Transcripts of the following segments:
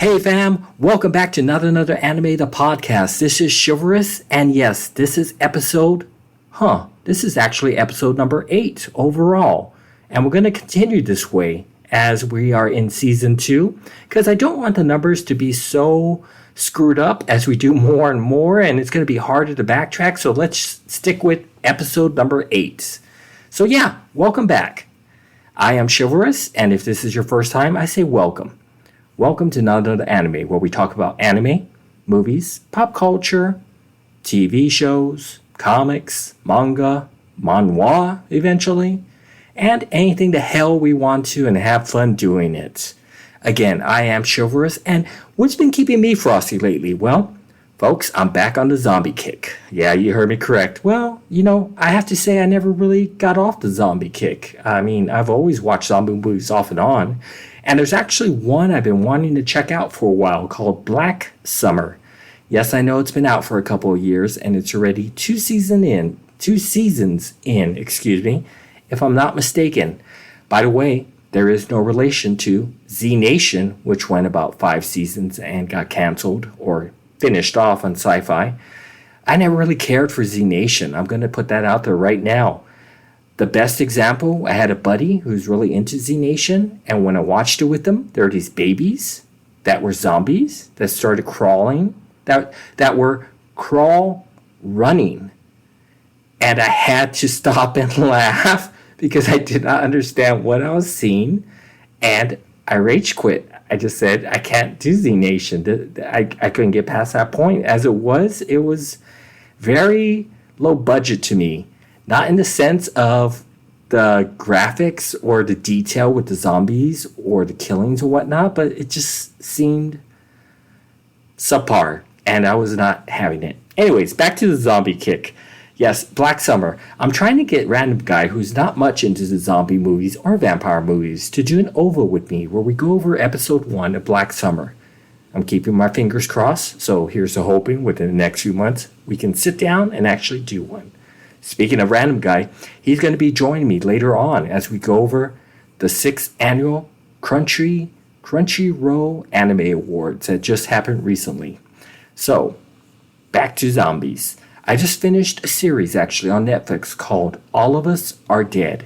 Hey fam, welcome back to another anime the podcast. This is Chivlrous, and yes, this is this is actually episode number 8 overall. And we're going to continue this way as we are in season 2, because I don't want the numbers to be so screwed up as we do more and more, and it's going to be harder to backtrack, so let's stick with episode number 8. So yeah, welcome back. I am Chivlrous, and if this is your first time, I say welcome. Welcome to Another Anime, where we talk about anime, movies, pop culture, TV shows, comics, manga, manhwa eventually, and anything the hell we want to and have fun doing it. Again, I am Chivlrous, and what's been keeping me frosty lately? Well, folks, I'm back on the zombie kick. Yeah, you heard me correct. Well, I have to say I never really got off the zombie kick. I mean, I've always watched zombie movies off and on. And there's actually one I've been wanting to check out for a while called Black Summer. Yes, I know it's been out for a couple of years and it's already 2 seasons in, if I'm not mistaken. By the way, there is no relation to Z Nation, which went about 5 seasons and got canceled or finished off on Sci-Fi. I never really cared for Z Nation. I'm going to put that out there right now. The best example, I had a buddy who's really into Z Nation, and when I watched it with them, there were these babies that were zombies that started crawling, that were crawl running. And I had to stop and laugh because I did not understand what I was seeing, and I rage quit. I just said, I can't do Z Nation. I couldn't get past that point. As it was very low budget to me. Not in the sense of the graphics or the detail with the zombies or the killings or whatnot, but it just seemed subpar, and I was not having it. Anyways, back to the zombie kick. Yes, Black Summer. I'm trying to get RandomGuy, who's not much into the zombie movies or vampire movies, to do an OVA with me where we go over episode 1 of Black Summer. I'm keeping my fingers crossed, so here's to hoping within the next few months we can sit down and actually do one. Speaking of RandomGuy, he's going to be joining me later on as we go over the 6th annual Crunchyroll Anime Awards that just happened recently. So, back to zombies. I just finished a series actually on Netflix called All of Us Are Dead.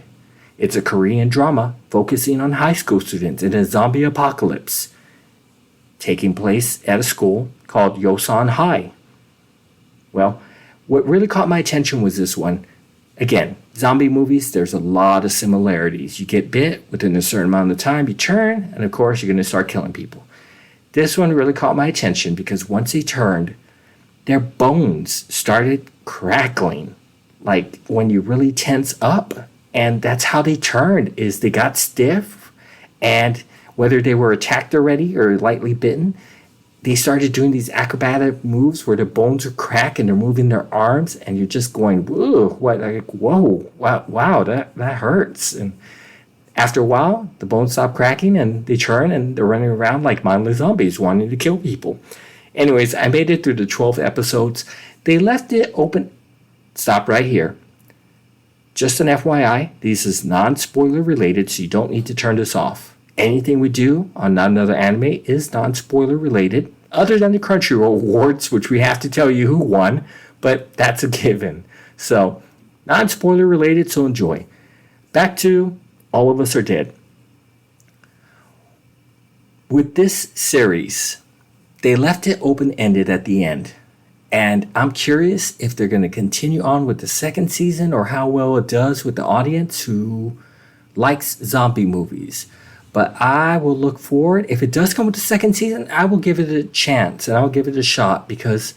It's a Korean drama focusing on high school students in a zombie apocalypse, taking place at a school called Yosan High. Well, what really caught my attention was this one. Again, zombie movies, there's a lot of similarities. You get bit within a certain amount of time, you turn, and of course you're going to start killing people. This one really caught my attention because once they turned, their bones started crackling. Like when you really tense up. And that's how they turned, is they got stiff, and whether they were attacked already or lightly bitten, they started doing these acrobatic moves where the bones are cracked and they're moving their arms, and you're just going, whoa, wow, that hurts. And after a while, the bones stop cracking and they turn and they're running around like mindless zombies wanting to kill people. Anyways, I made it through the 12 episodes. They left it open. Stop right here. Just an FYI, this is non-spoiler related, so you don't need to turn this off. Anything we do on Not Another Anime is non-spoiler related, other than the Crunchyroll Awards, which we have to tell you who won, but that's a given. So, non-spoiler related, so enjoy. Back to All of Us Are Dead. With this series, they left it open-ended at the end. And I'm curious if they're going to continue on with the second season or how well it does with the audience who likes zombie movies. But I will look forward. If it does come with the second season, I will give it a chance and I'll give it a shot because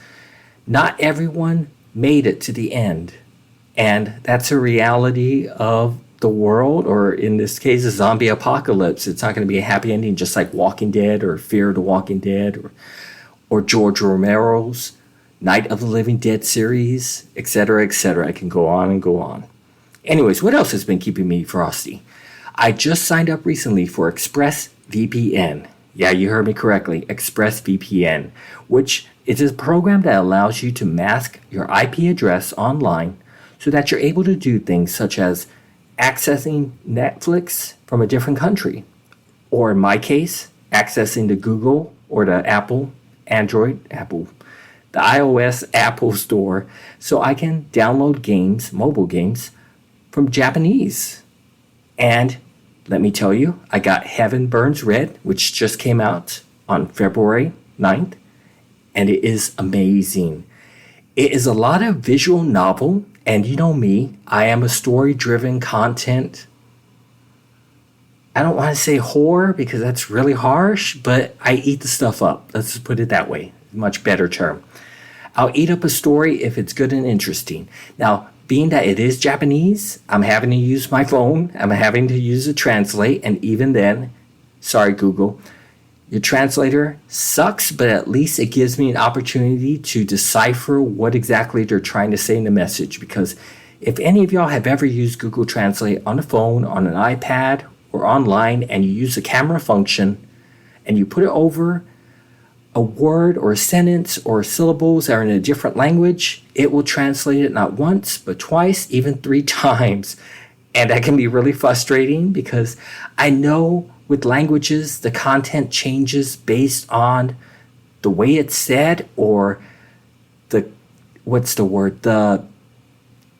not everyone made it to the end. And that's a reality of the world, or in this case, a zombie apocalypse. It's not going to be a happy ending just like Walking Dead or Fear the Walking Dead or George Romero's Night of the Living Dead series, etc., etc. I can go on and go on. Anyways, what else has been keeping me frosty? I just signed up recently for ExpressVPN. Yeah, you heard me correctly, ExpressVPN, which is a program that allows you to mask your IP address online so that you're able to do things such as accessing Netflix from a different country, or in my case, accessing the Google or the the iOS Apple Store, so I can download games, mobile games, from Japanese. And let me tell you, I got Heaven Burns Red, which just came out on February 9th, and it is amazing. It is a lot of visual novel, and you know me, I am a story-driven content. I don't want to say whore because that's really harsh, but I eat the stuff up. Let's just put it that way. Much better term. I'll eat up a story if it's good and interesting. Now, being that it is Japanese, I'm having to use my phone. I'm having to use a translate. And even then, sorry, Google, your translator sucks, but at least it gives me an opportunity to decipher what exactly they're trying to say in the message. Because if any of y'all have ever used Google Translate on a phone, on an iPad, or online, and you use the camera function, and you put it over a word or a sentence or syllables that are in a different language, it will translate it not once, but twice, even 3 times. And that can be really frustrating because I know with languages, the content changes based on the way it's said or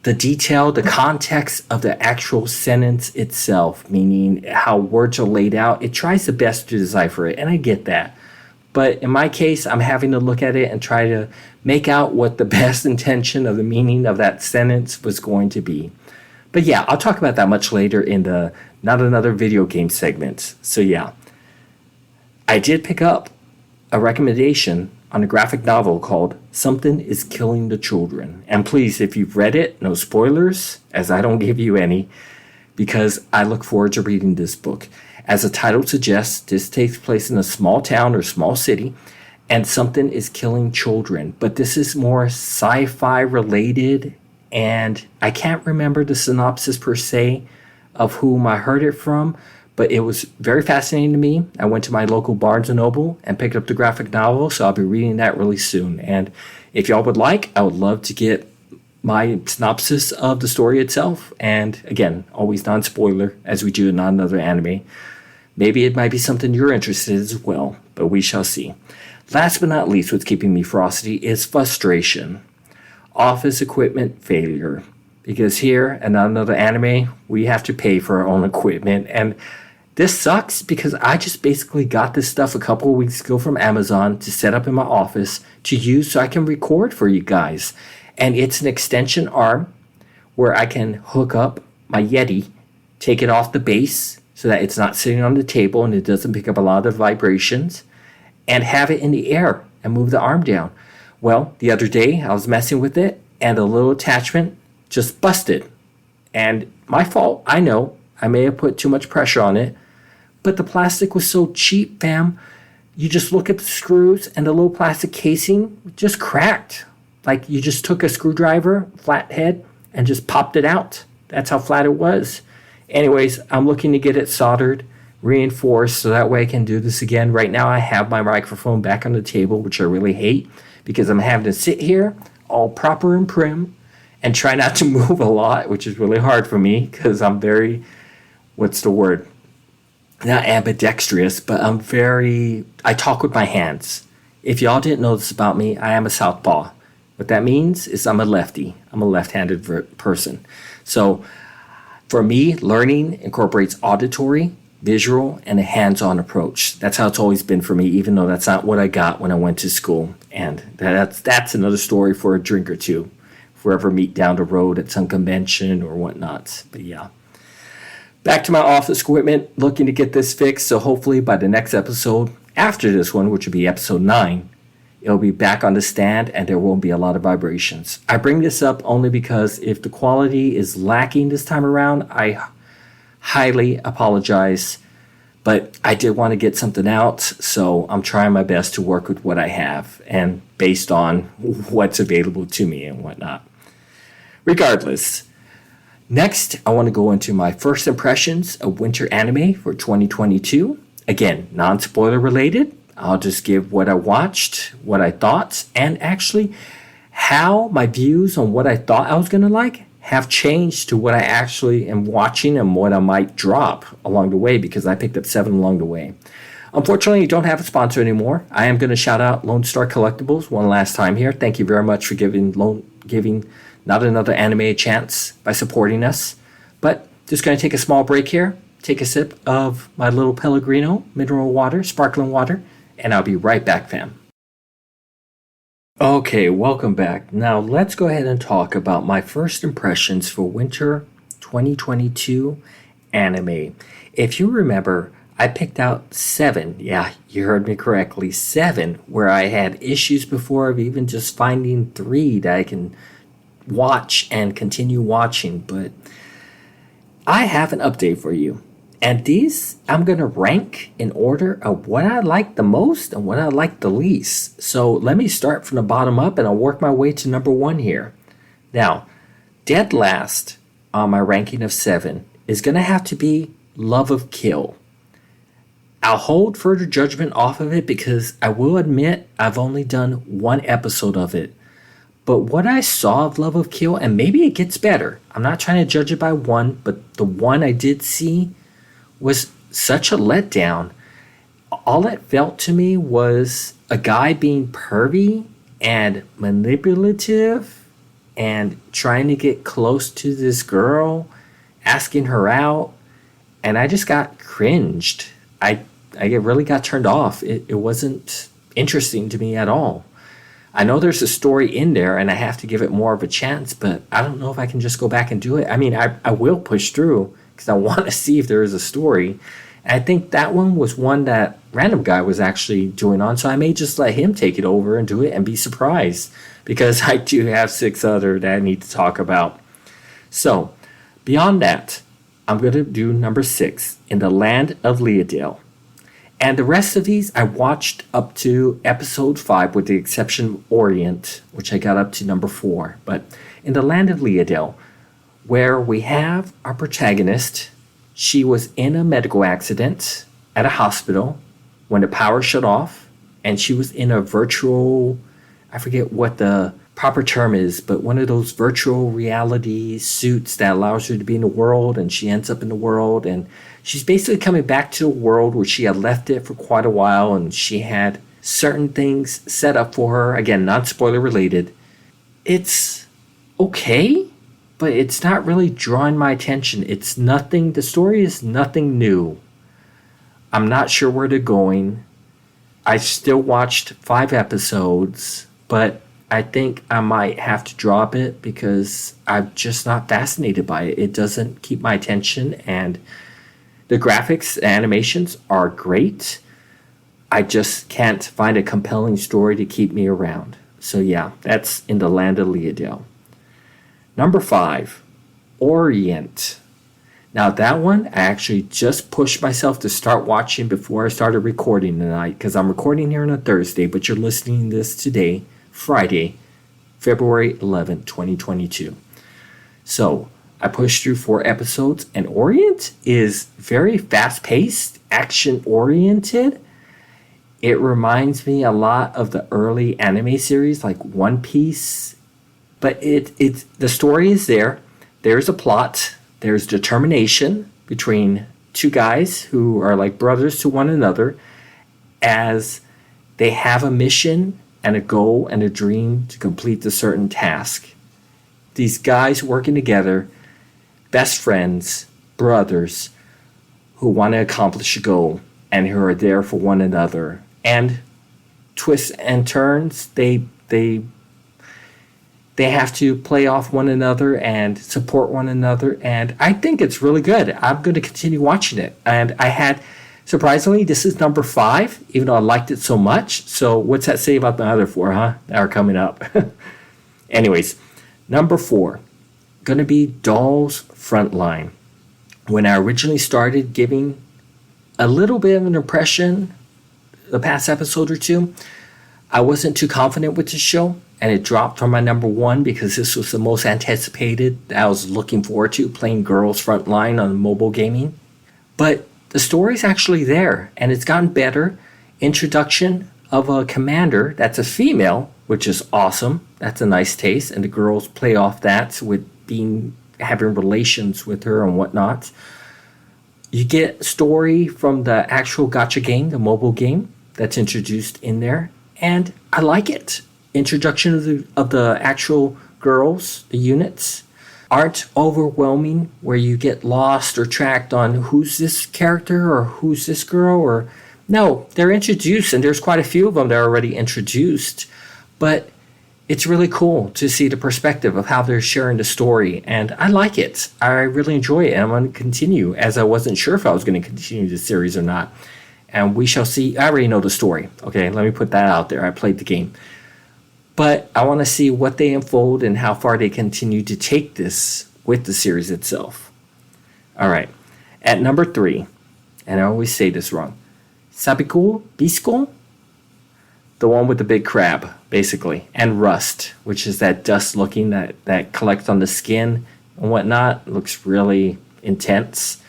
the detail, the context of the actual sentence itself, meaning how words are laid out. It tries the best to decipher it, and I get that. But in my case, I'm having to look at it and try to make out what the best intention of the meaning of that sentence was going to be. But yeah, I'll talk about that much later in the Not Another Video Game segment. So yeah, I did pick up a recommendation on a graphic novel called Something is Killing the Children. And please, if you've read it, no spoilers, as I don't give you any, because I look forward to reading this book. As the title suggests, this takes place in a small town or small city, and something is killing children. But this is more sci-fi related, and I can't remember the synopsis per se of whom I heard it from, but it was very fascinating to me. I went to my local Barnes & Noble and picked up the graphic novel, so I'll be reading that really soon. And if y'all would like, I would love to get my synopsis of the story itself. And again, always non-spoiler, as we do in Not Another Anime. Maybe it might be something you're interested in as well, but we shall see. Last but not least, what's keeping me frosty is frustration. Office equipment failure. Because here at Not Another Anime, we have to pay for our own equipment. And this sucks because I just basically got this stuff a couple of weeks ago from Amazon to set up in my office to use so I can record for you guys. And it's an extension arm where I can hook up my Yeti, take it off the base so that it's not sitting on the table and it doesn't pick up a lot of vibrations, and have it in the air and move the arm down. Well, the other day I was messing with it and a little attachment just busted. And my fault, I know. I may have put too much pressure on it, but the plastic was so cheap, fam. You just look at the screws and the little plastic casing just cracked. Like you just took a screwdriver, flat head, and just popped it out. That's how flat it was. Anyways, I'm looking to get it soldered, reinforced, so that way I can do this again. Right now I have my microphone back on the table, which I really hate because I'm having to sit here all proper and prim and try not to move a lot, which is really hard for me because I'm very, not ambidextrous, but I talk with my hands. If y'all didn't know this about me, I am a southpaw. What that means is I'm a lefty. I'm a left-handed person. So for me, learning incorporates auditory, visual, and a hands-on approach. That's how it's always been for me, even though that's not what I got when I went to school. And that's another story for a drink or two, if we ever meet down the road at some convention or whatnot. But yeah. Back to my office equipment, looking to get this fixed. So hopefully by the next episode, after this one, which will be episode 9, it'll be back on the stand and there won't be a lot of vibrations. I bring this up only because if the quality is lacking this time around, I highly apologize. But I did want to get something out, so I'm trying my best to work with what I have and based on what's available to me and whatnot. Regardless, next I want to go into my first impressions of winter anime for 2022. Again, non-spoiler related. I'll just give what I watched, what I thought, and actually how my views on what I thought I was going to like have changed to what I actually am watching and what I might drop along the way because I picked up 7 along the way. Unfortunately, you don't have a sponsor anymore. I am going to shout out Lone Star Collectibles one last time here. Thank you very much for giving Not Another Anime a chance by supporting us. But just going to take a small break here, take a sip of my little Pellegrino mineral water, sparkling water, and I'll be right back, fam. Okay, welcome back. Now let's go ahead and talk about my first impressions for winter 2022 anime. If you remember, I picked out 7. Yeah, you heard me correctly. 7 where I had issues before of even just finding 3 that I can watch and continue watching. But I have an update for you. And these I'm going to rank in order of what I like the most and what I like the least. So let me start from the bottom up and I'll work my way to number 1 here. Now, dead last on my ranking of 7 is going to have to be Love of Kill. I'll hold further judgment off of it because I will admit I've only done 1 episode of it. But what I saw of Love of Kill, and maybe it gets better. I'm not trying to judge it by 1, but the 1 I did see was such a letdown. All it felt to me was a guy being pervy and manipulative and trying to get close to this girl, asking her out, and I just got cringed. I really got turned off. It wasn't interesting to me at all. I know there's a story in there and I have to give it more of a chance, but I don't know if I can just go back and do it. I mean, I will push through because I want to see if there is a story. And I think that one was one that RandomGuy was actually doing on, so I may just let him take it over and do it and be surprised because I do have 6 other that I need to talk about. So, beyond that, I'm going to do number 6, In the Land of Leodale. And the rest of these I watched up to episode 5 with the exception of Orient, which I got up to number 4. But In the Land of Leodale, where we have our protagonist, she was in a medical accident at a hospital when the power shut off, and she was in a virtual, I forget what the proper term is, but one of those virtual reality suits that allows her to be in the world, and she ends up in the world, and she's basically coming back to the world where she had left it for quite a while, and she had certain things set up for her. Again, not spoiler related. It's okay, but it's not really drawing my attention. It's nothing, the story is nothing new. I'm not sure where they're going. I still watched 5 episodes, but I think I might have to drop it because I'm just not fascinated by it. It doesn't keep my attention, and the graphics, the animations are great. I just can't find a compelling story to keep me around. So yeah, that's In the Land of Leodale. Number 5, Orient. Now that one, I actually just pushed myself to start watching before I started recording tonight because I'm recording here on a Thursday, but you're listening to this today, Friday, February 11th, 2022. So I pushed through 4 episodes, and Orient is very fast-paced, action-oriented. It reminds me a lot of the early anime series like One Piece, but it's the story is there. There's a plot. There's determination between 2 guys who are like brothers to one another as they have a mission and a goal and a dream to complete a certain task. These guys working together, best friends, brothers, who want to accomplish a goal and who are there for one another. And twists and turns, they have to play off one another and support one another. And I think it's really good. I'm going to continue watching it. And I had, surprisingly, this is number 5, even though I liked it so much. So what's that say about the other 4, huh? That are coming up. Anyways, number 4, going to be Doll's Frontline. When I originally started giving a little bit of an impression the past episode or 2, I wasn't too confident with the show, and it dropped from my number 1 because this was the most anticipated that I was looking forward to, playing Girls Frontline on mobile gaming. But the story's actually there, and it's gotten better. Introduction of a commander that's a female, which is awesome. That's a nice taste, and the girls play off that with having relations with her and whatnot. You get story from the actual gacha game, the mobile game that's introduced in there, and I like it. Introduction of the actual girls, the units, aren't overwhelming where you get lost or tracked on who's this character or who's this girl or no, they're introduced and there's quite a few of them that are already introduced, but it's really cool to see the perspective of how they're sharing the story, and I like it. I really enjoy it, and I'm going to continue, as I wasn't sure if I was going to continue the series or not. And we shall see. I already know the story. Okay, let me put that out there. I played the game. But I want to see what they unfold and how far they continue to take this with the series itself. All right, at number 3, and I always say this wrong, Sabikul Biskul? The one with the big crab, basically, and rust, which is that dust looking that collects on the skin and whatnot. It looks really intense.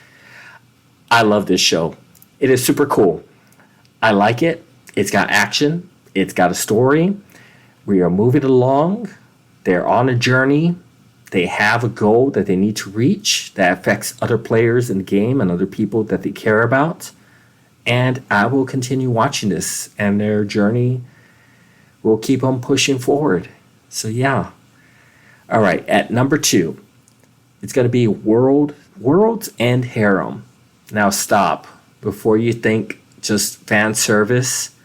I love this show. It is super cool. I like it. It's got action. It's got a story. We are moving along. They're on a journey. They have a goal that they need to reach that affects other players in the game and other people that they care about. And I will continue watching this, and their journey will keep on pushing forward. So yeah. All right, at number 2, it's going to be World's End Harem. Now stop. Before you think just fan service,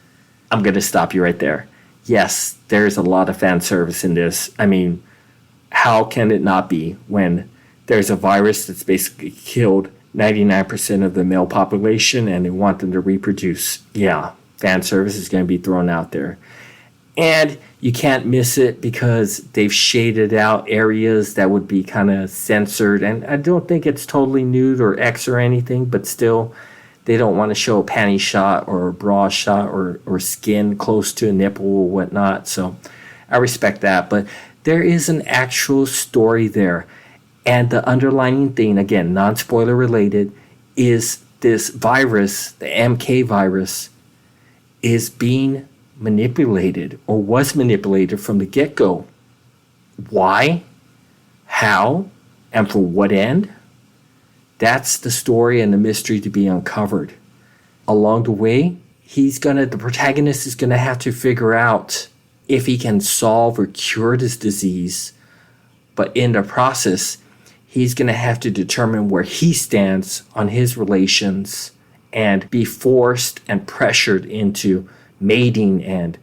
I'm going to stop you right there. Yes, there's a lot of fan service in this. I mean, how can it not be when there's a virus that's basically killed 99% of the male population and they want them to reproduce? Yeah, fan service is going to be thrown out there. And you can't miss it because they've shaded out areas that would be kind of censored. And I don't think it's totally nude or X or anything, but still, they don't want to show a panty shot or a bra shot or skin close to a nipple or whatnot. So I respect that. But there is an actual story there. And the underlying thing, again, non-spoiler related, is this virus, the MK virus, is being manipulated or was manipulated from the get-go. Why? How? And for what end? That's the story and the mystery to be uncovered. Along the way, the protagonist is gonna have to figure out if he can solve or cure this disease. But in the process, he's gonna have to determine where he stands on his relations and be forced and pressured into mating and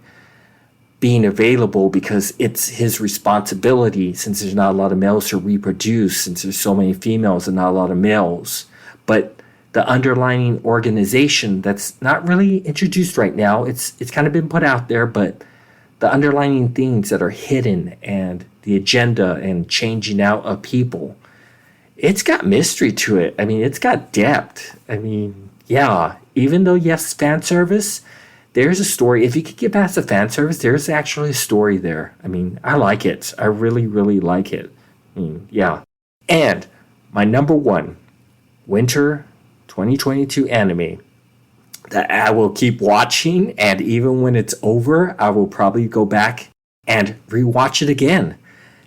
being available because it's his responsibility, since there's not a lot of males to reproduce, since there's so many females and not a lot of males. But the underlying organization that's not really introduced right now, it's kind of been put out there, but the underlying things that are hidden and the agenda and changing out of people, it's got mystery to it. I mean, it's got depth. I mean, yeah, even though, yes, fan service, there's a story. If you could get past the fan service, there's actually a story there. I mean, I like it. I really, really like it. I mean, yeah. And my number 1 winter 2022 anime that I will keep watching, and even when it's over, I will probably go back and rewatch it again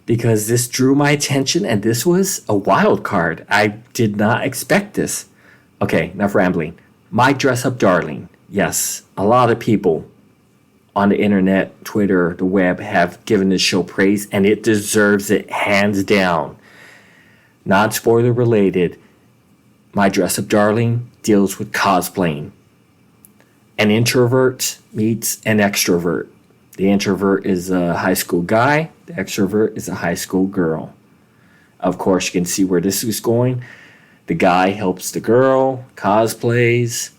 because this drew my attention and this was a wild card. I did not expect this. Okay, enough rambling. My Dress Up Darling. Yes, a lot of people on the internet, Twitter, the web have given this show praise, and it deserves it hands down. Non-spoiler related, My Dress Up Darling deals with cosplaying. An introvert meets an extrovert. The introvert is a high school guy. The extrovert is a high school girl. Of course, you can see where this is going. The guy helps the girl, cosplays,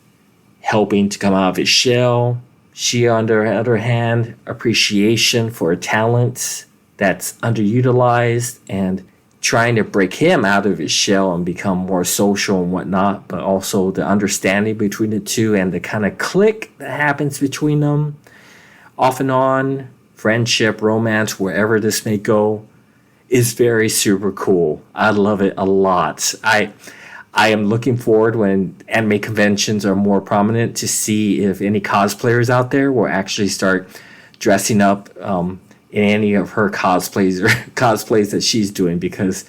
helping to come out of his shell. She, on the other hand, appreciation for a talent that's underutilized and trying to break him out of his shell and become more social and whatnot, but also the understanding between the two and the kind of click that happens between them, off and on, friendship, romance, wherever this may go, is very super cool. I love it a lot. I am looking forward when anime conventions are more prominent to see if any cosplayers out there will actually start dressing up in any of her cosplays or cosplays that she's doing, because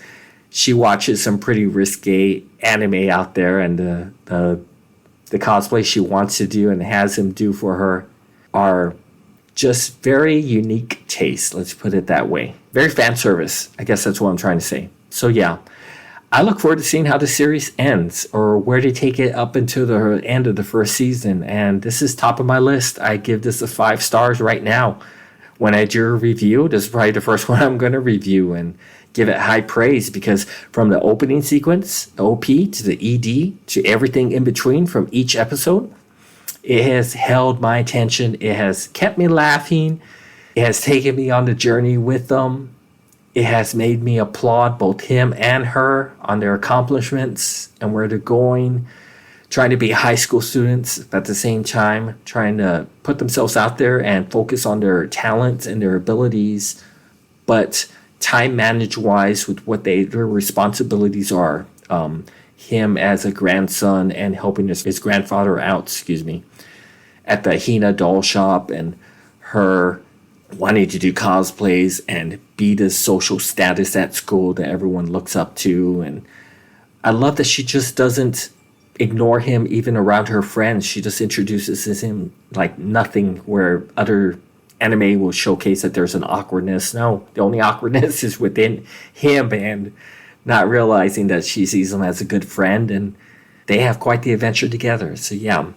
she watches some pretty risque anime out there, and the cosplay she wants to do and has him do for her are just very unique taste. Let's put it that way. Very fan service. I guess that's what I'm trying to say. So yeah, I look forward to seeing how the series ends or where they take it up into the end of the first season. And this is top of my list. I give this a 5 stars right now. When I do a review, this is probably the first one I'm going to review and give it high praise, because from the opening sequence, OP, to the ED, to everything in between from each episode, it has held my attention. It has kept me laughing. It has taken me on the journey with them. It has made me applaud both him and her on their accomplishments and where they're going, trying to be high school students, but at the same time trying to put themselves out there and focus on their talents and their abilities, but time managed wise with what their responsibilities are. Him as a grandson and helping his grandfather out, at the Hina doll shop, and her wanting to do cosplays and be the social status at school that everyone looks up to. And I love that she just doesn't ignore him even around her friends. She just introduces him like nothing, where other anime will showcase that there's an awkwardness. No, the only awkwardness is within him, and not realizing that she sees him as a good friend, and they have quite the adventure together. So yeah.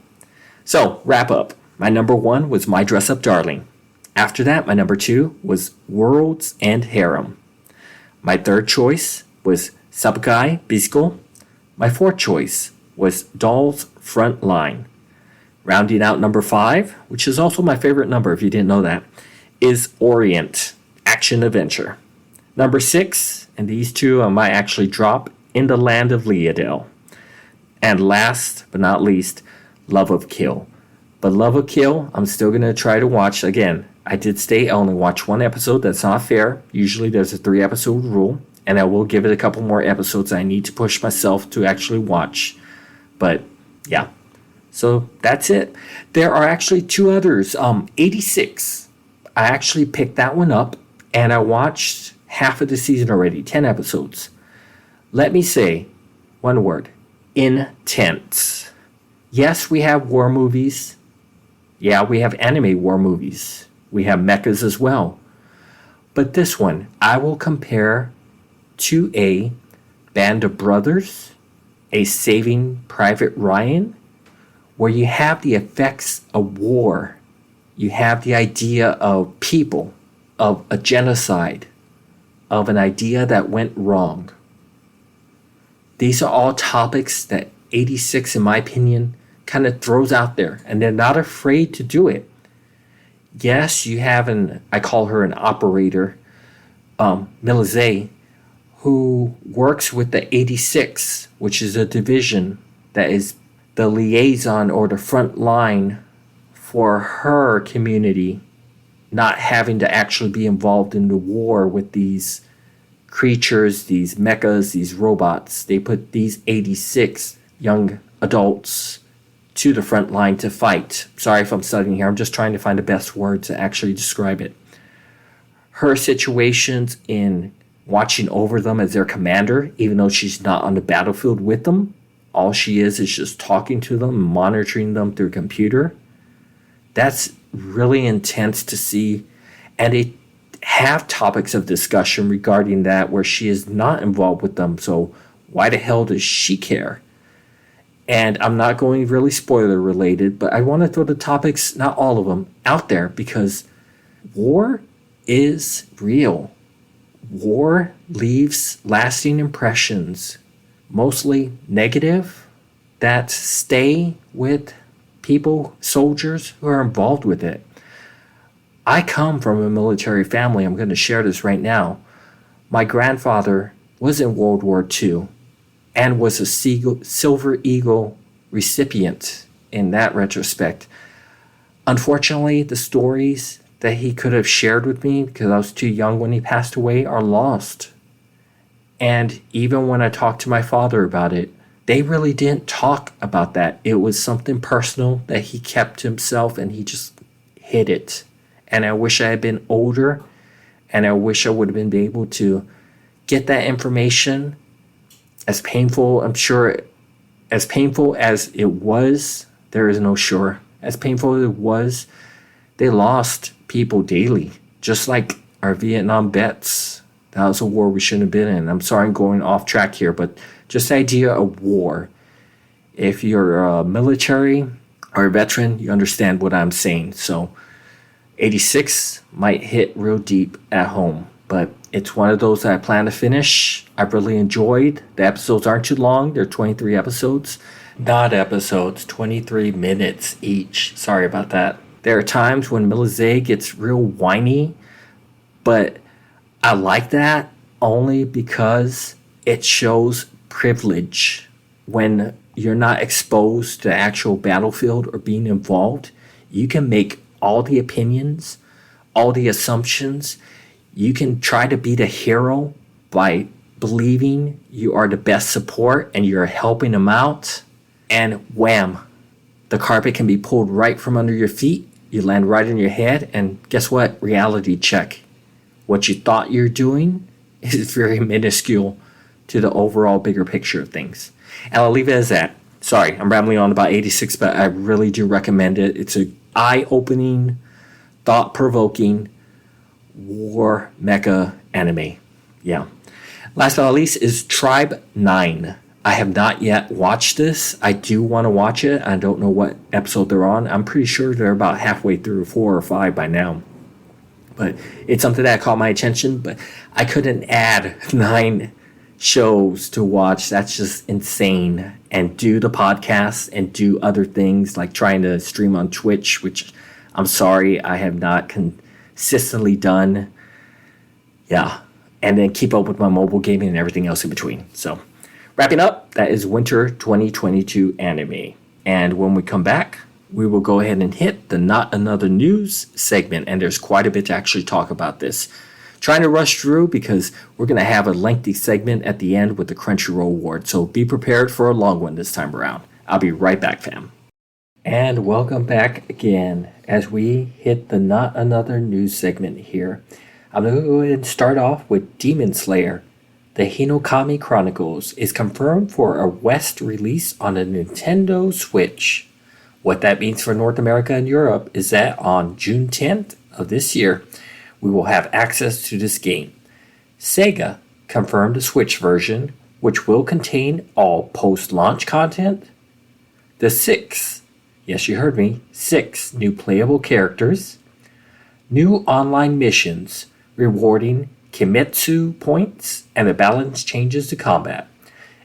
So wrap up. My number 1 was My Dress Up Darling. After that, my number 2 was Worlds and Harem. My third choice was Sabukai Bisco. My fourth choice was Doll's Front Line. Rounding out number 5, which is also my favorite number if you didn't know that, is Orient Action Adventure. Number 6, and these two I might actually drop, In the Land of Leodel. And last but not least, Love of Kill. But Love of Kill, I'm still going to try to watch. Again, I did state I only watch 1 episode. That's not fair. Usually there's a 3-episode rule, and I will give it a couple more episodes I need to push myself to actually watch. But yeah, so that's it. There are actually 2 others. 86, I actually picked that one up, and I watched half of the season already, 10 episodes. Let me say one word: intense. Yes, we have war movies. Yeah, we have anime war movies. We have mechas as well. But this one, I will compare to a Band of Brothers, a Saving Private Ryan, where you have the effects of war. You have the idea of people, of a genocide, of an idea that went wrong. These are all topics that 86, in my opinion, kind of throws out there, and they're not afraid to do it. Yes, you have I call her an operator, Milize, who works with the 86, which is a division that is the liaison or the front line for her community, not having to actually be involved in the war with these creatures, these mechas, these robots. They put these 86 young adults to the front line to fight. Sorry if I'm stuttering here. I'm just trying to find the best word to actually describe it. Her situations in watching over them as their commander, even though she's not on the battlefield with them, all she is just talking to them, monitoring them through a computer. That's really intense to see. And they have topics of discussion regarding that where she is not involved with them. So why the hell does she care? And I'm not going really spoiler related, but I want to throw the topics, not all of them, out there, because war is real. War leaves lasting impressions, mostly negative, that stay with people, soldiers who are involved with it. I come from a military family. I'm going to share this right now. My grandfather was in World War II and was a Silver Eagle recipient in that retrospect. Unfortunately, the stories that he could have shared with me, because I was too young when he passed away, are lost. And even when I talked to my father about it, they really didn't talk about that. It was something personal that he kept to himself, and he just hid it. And I wish I had been older, and I wish I would have been able to get that information As painful, I'm sure, as painful as it was, there is no sure. As painful as it was, they lost people daily, just like our Vietnam vets. That was a war we shouldn't have been in. I'm sorry I'm going off track here, but just the idea of war. If you're a military or a veteran, you understand what I'm saying. So 86 might hit real deep at home, but it's one of those that I plan to finish. I've really enjoyed. The episodes aren't too long. They're 23 episodes. Not episodes, 23 minutes each. Sorry about that. There are times when Milizay gets real whiny, but I like that only because it shows privilege. When you're not exposed to the actual battlefield or being involved, you can make all the opinions, all the assumptions. You can try to be the hero by believing you are the best support and you're helping them out. And wham, the carpet can be pulled right from under your feet. You land right in your head, and guess what? Reality check. What you thought you're doing is very minuscule to the overall bigger picture of things. And I'll leave it as that. Sorry, I'm rambling on about 86, but I really do recommend it. It's an eye-opening, thought-provoking war mecha anime. Yeah. Last but not least is Tribe 9. I have not yet watched this. I do want to watch it. I don't know what episode they're on. I'm pretty sure they're about halfway through 4 or 5 by now. But it's something that caught my attention, but I couldn't add 9 shows to watch. That's just insane. And do the podcast and do other things like trying to stream on Twitch, which I'm sorry I have not consistently done. Yeah. And then keep up with my mobile gaming and everything else in between. So wrapping up, that is Winter 2022 anime. And when we come back, we will go ahead and hit the Not Another News segment. And there's quite a bit to actually talk about this. Trying to rush through because we're going to have a lengthy segment at the end with the Crunchyroll award. So be prepared for a long one this time around. I'll be right back, fam. And welcome back again as we hit the Not Another News segment here. I'm going to go ahead and start off with Demon Slayer. The Hinokami Chronicles is confirmed for a West release on the Nintendo Switch. What that means for North America and Europe is that on June 10th of this year, we will have access to this game. Sega confirmed a Switch version, which will contain all post-launch content. The 6, yes you heard me, 6 new playable characters. New online missions rewarding Kimetsu points and the balance changes to combat.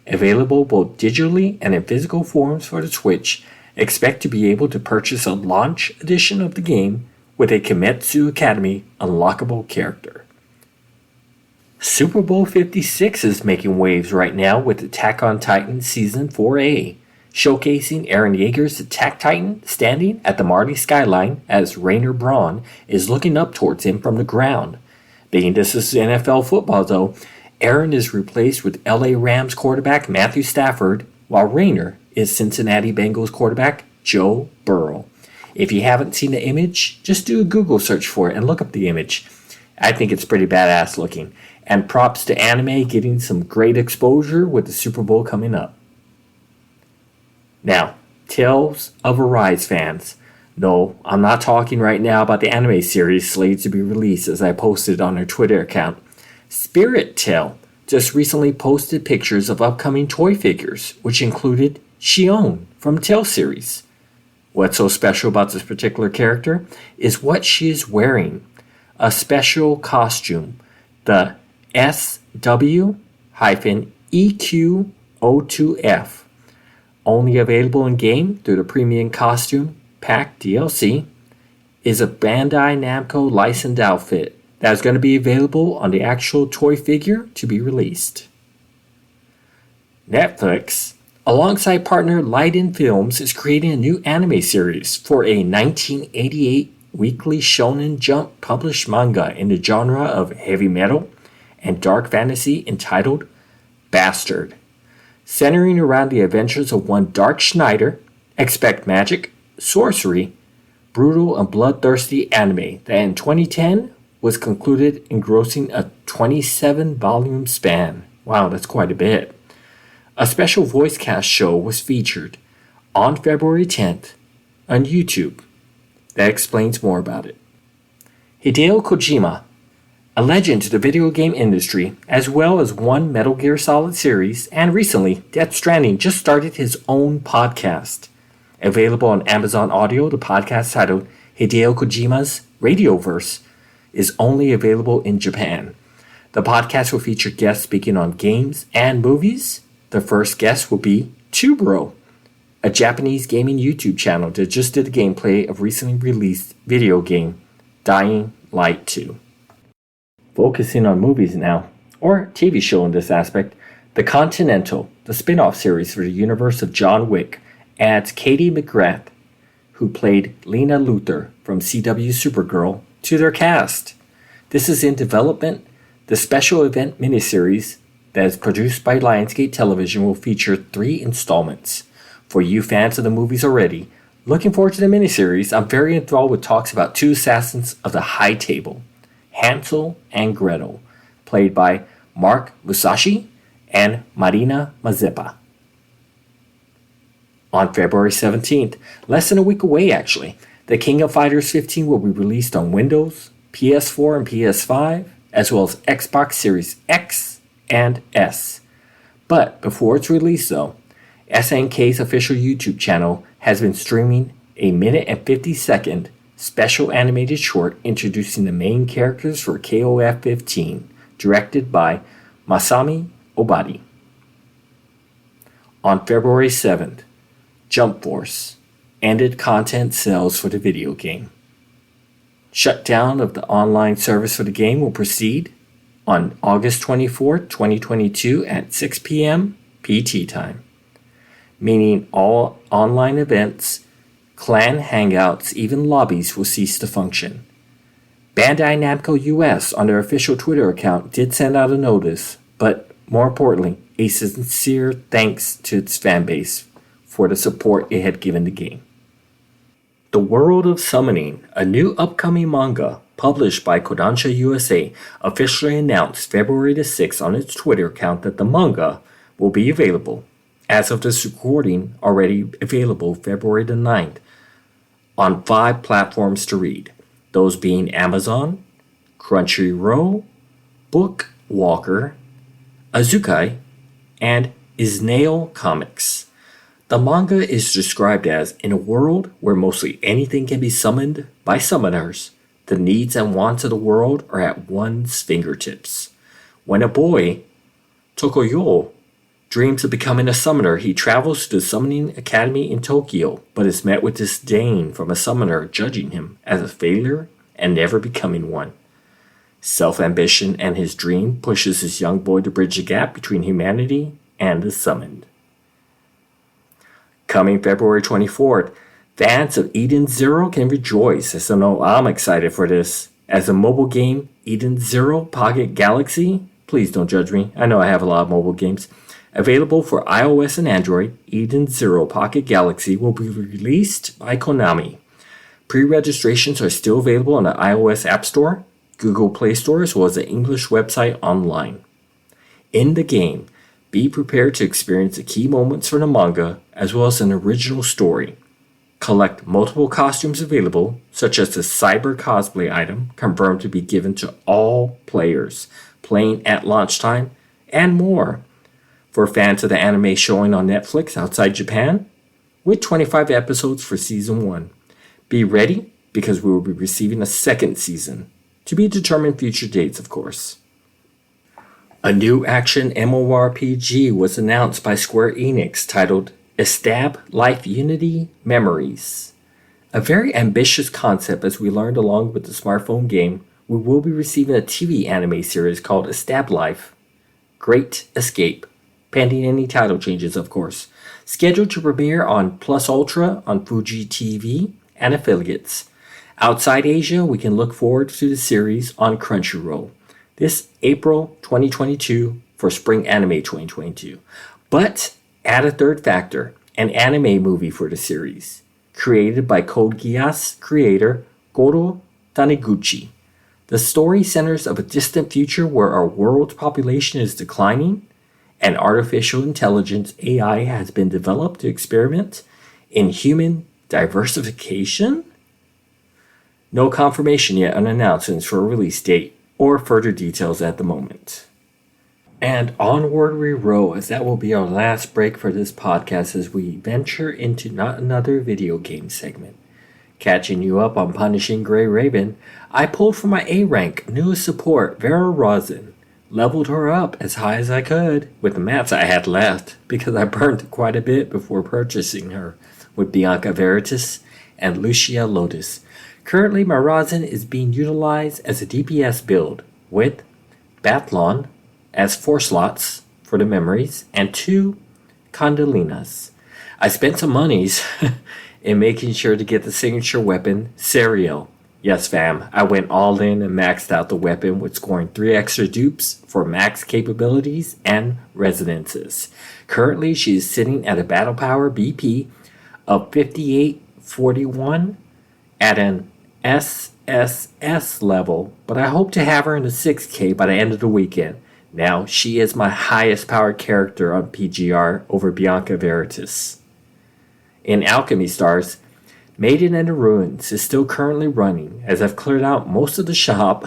Available both digitally and in physical forms for the Switch. Expect to be able to purchase a launch edition of the game with a Kimetsu Academy unlockable character. Super Bowl 56 is making waves right now with Attack on Titan Season 4A, showcasing Eren Yeager's Attack Titan standing at the Marty skyline as Rainer Braun is looking up towards him from the ground. Being this is NFL football though, Eren is replaced with LA Rams quarterback Matthew Stafford, while Rainer is Cincinnati Bengals quarterback Joe Burrow. If you haven't seen the image, just do a Google search for it and look up the image. I think it's pretty badass looking. And props to anime getting some great exposure with the Super Bowl coming up. Now, Tales of Arise fans. No, I'm not talking right now about the anime series slated to be released as I posted on their Twitter account. Spirit Tail just recently posted pictures of upcoming toy figures, which included Shion from Tale series. What's so special about this particular character is what she is wearing. A special costume, the SW-EQ02F. Only available in game through the Premium Costume Pack DLC, is a Bandai Namco licensed outfit that is going to be available on the actual toy figure to be released. Netflix, alongside partner Leiden Films, is creating a new anime series for a 1988 Weekly Shonen Jump published manga in the genre of heavy metal and dark fantasy entitled Bastard. Centering around the adventures of one Dark Schneider, expect magic, sorcery, brutal and bloodthirsty anime that in 2010 was concluded engrossing a 27-volume span. Wow, that's quite a bit. A special voice cast show was featured on February 10th on YouTube. That explains more about it. Hideo Kojima, a legend to the video game industry, as well as one Metal Gear Solid series, and recently, Death Stranding just started his own podcast. Available on Amazon Audio, the podcast titled Hideo Kojima's Radioverse is only available in Japan. The podcast will feature guests speaking on games and movies. The first guest will be Chivlrous, a Japanese gaming YouTube channel that just did the gameplay of recently released video game Dying Light 2. Focusing on movies now, or TV show in this aspect, The Continental, the spin-off series for the universe of John Wick, adds Katie McGrath, who played Lena Luthor from CW Supergirl, to their cast. This is in development. The special event miniseries that is produced by Lionsgate Television will feature 3 installments. For you fans of the movies already, looking forward to the miniseries, I'm very enthralled with talks about 2 assassins of the High Table, Hansel and Gretel, played by Mark Musashi and Marina Mazepa. On February 17th, less than a week away actually, The King of Fighters 15 will be released on Windows, PS4 and PS5, as well as Xbox Series X and S. But before its release though, SNK's official YouTube channel has been streaming a minute and 50-second special animated short introducing the main characters for KOF 15, directed by Masami Obadi. On February 7th, Jump Force ended content sales for the video game. Shutdown of the online service for the game will proceed on August 24, 2022 at 6 p.m. PT time, meaning all online events, clan hangouts, even lobbies will cease to function. Bandai Namco US on their official Twitter account did send out a notice, but more importantly, a sincere thanks to its fanbase for the support it had given the game. The World of Summoning, a new upcoming manga published by Kodansha USA, officially announced February the 6th on its Twitter account that the manga will be available, as of this recording, already available February the 9th, on 5 platforms to read, those being Amazon, Crunchyroll, Bookwalker, Azukai, and Isnail Comics. The manga is described as, in a world where mostly anything can be summoned by summoners, the needs and wants of the world are at one's fingertips. When a boy, Tokoyo, dreams of becoming a summoner, he travels to the Summoning Academy in Tokyo, but is met with disdain from a summoner judging him as a failure and never becoming one. Self-ambition and his dream pushes this young boy to bridge the gap between humanity and the summoned. Coming February 24th, fans of Eden Zero can rejoice, as I know I'm excited for this. As a mobile game, Eden Zero Pocket Galaxy, please don't judge me, I know I have a lot of mobile games, available for iOS and Android, Eden Zero Pocket Galaxy will be released by Konami. Pre-registrations are still available on the iOS App Store, Google Play Store, as well as the English website online. In the game, be prepared to experience the key moments from the manga, as well as an original story. Collect multiple costumes available, such as the cyber cosplay item, confirmed to be given to all players playing at launch time, and more. For fans of the anime showing on Netflix outside Japan, with 25 episodes for Season 1. Be ready, because we will be receiving a second season, to be determined future dates, of course. A new action MMORPG was announced by Square Enix titled Estab Life Unity Memories. A very ambitious concept, as we learned along with the smartphone game. We will be receiving a TV anime series called Estab Life Great Escape, pending any title changes, of course. Scheduled to premiere on Plus Ultra on Fuji TV and affiliates. Outside Asia, we can look forward to the series on Crunchyroll this April 2022 for Spring Anime 2022. But add a third factor, an anime movie for the series, created by Code Geass creator Goro Taniguchi. The story centers of a distant future where our world's population is declining An artificial intelligence AI has been developed to experiment in human diversification? No confirmation yet on announcements for a release date or further details at the moment. And onward we roll, as that will be our last break for this podcast as we venture into not another video game segment. Catching you up on Punishing Grey Raven, I pulled from my A rank newest support, Vera Rosin. Leveled her up as high as I could with the mats I had left because I burned quite a bit before purchasing her with Bianca Veritas and Lucia Lotus. Currently, my Rosin is being utilized as a DPS build with Bathlon as 4 slots for the memories and 2 Condolinas. I spent some monies in making sure to get the signature weapon, Serial. Yes, fam, I went all in and maxed out the weapon with scoring 3 extra dupes for max capabilities and resonances. Currently, she is sitting at a battle power BP of 5841 at an SSS level, but I hope to have her in the 6K by the end of the weekend. Now, she is my highest powered character on PGR over Bianca Veritas. In Alchemy Stars, Maiden and the Ruins is still currently running, as I've cleared out most of the shop,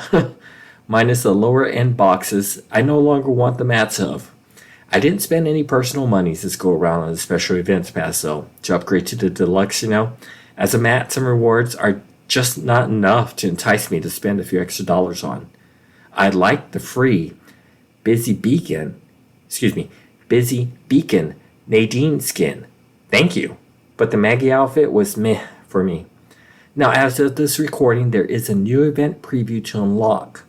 minus the lower end boxes I no longer want the mats of. I didn't spend any personal monies this go around on the special events pass though, to upgrade to the deluxe, as the mats and rewards are just not enough to entice me to spend a few extra dollars on. I'd like the free Busy Beacon Nadine skin. Thank you. But the Maggie outfit was meh for me. Now, as of this recording, there is a new event preview to unlock.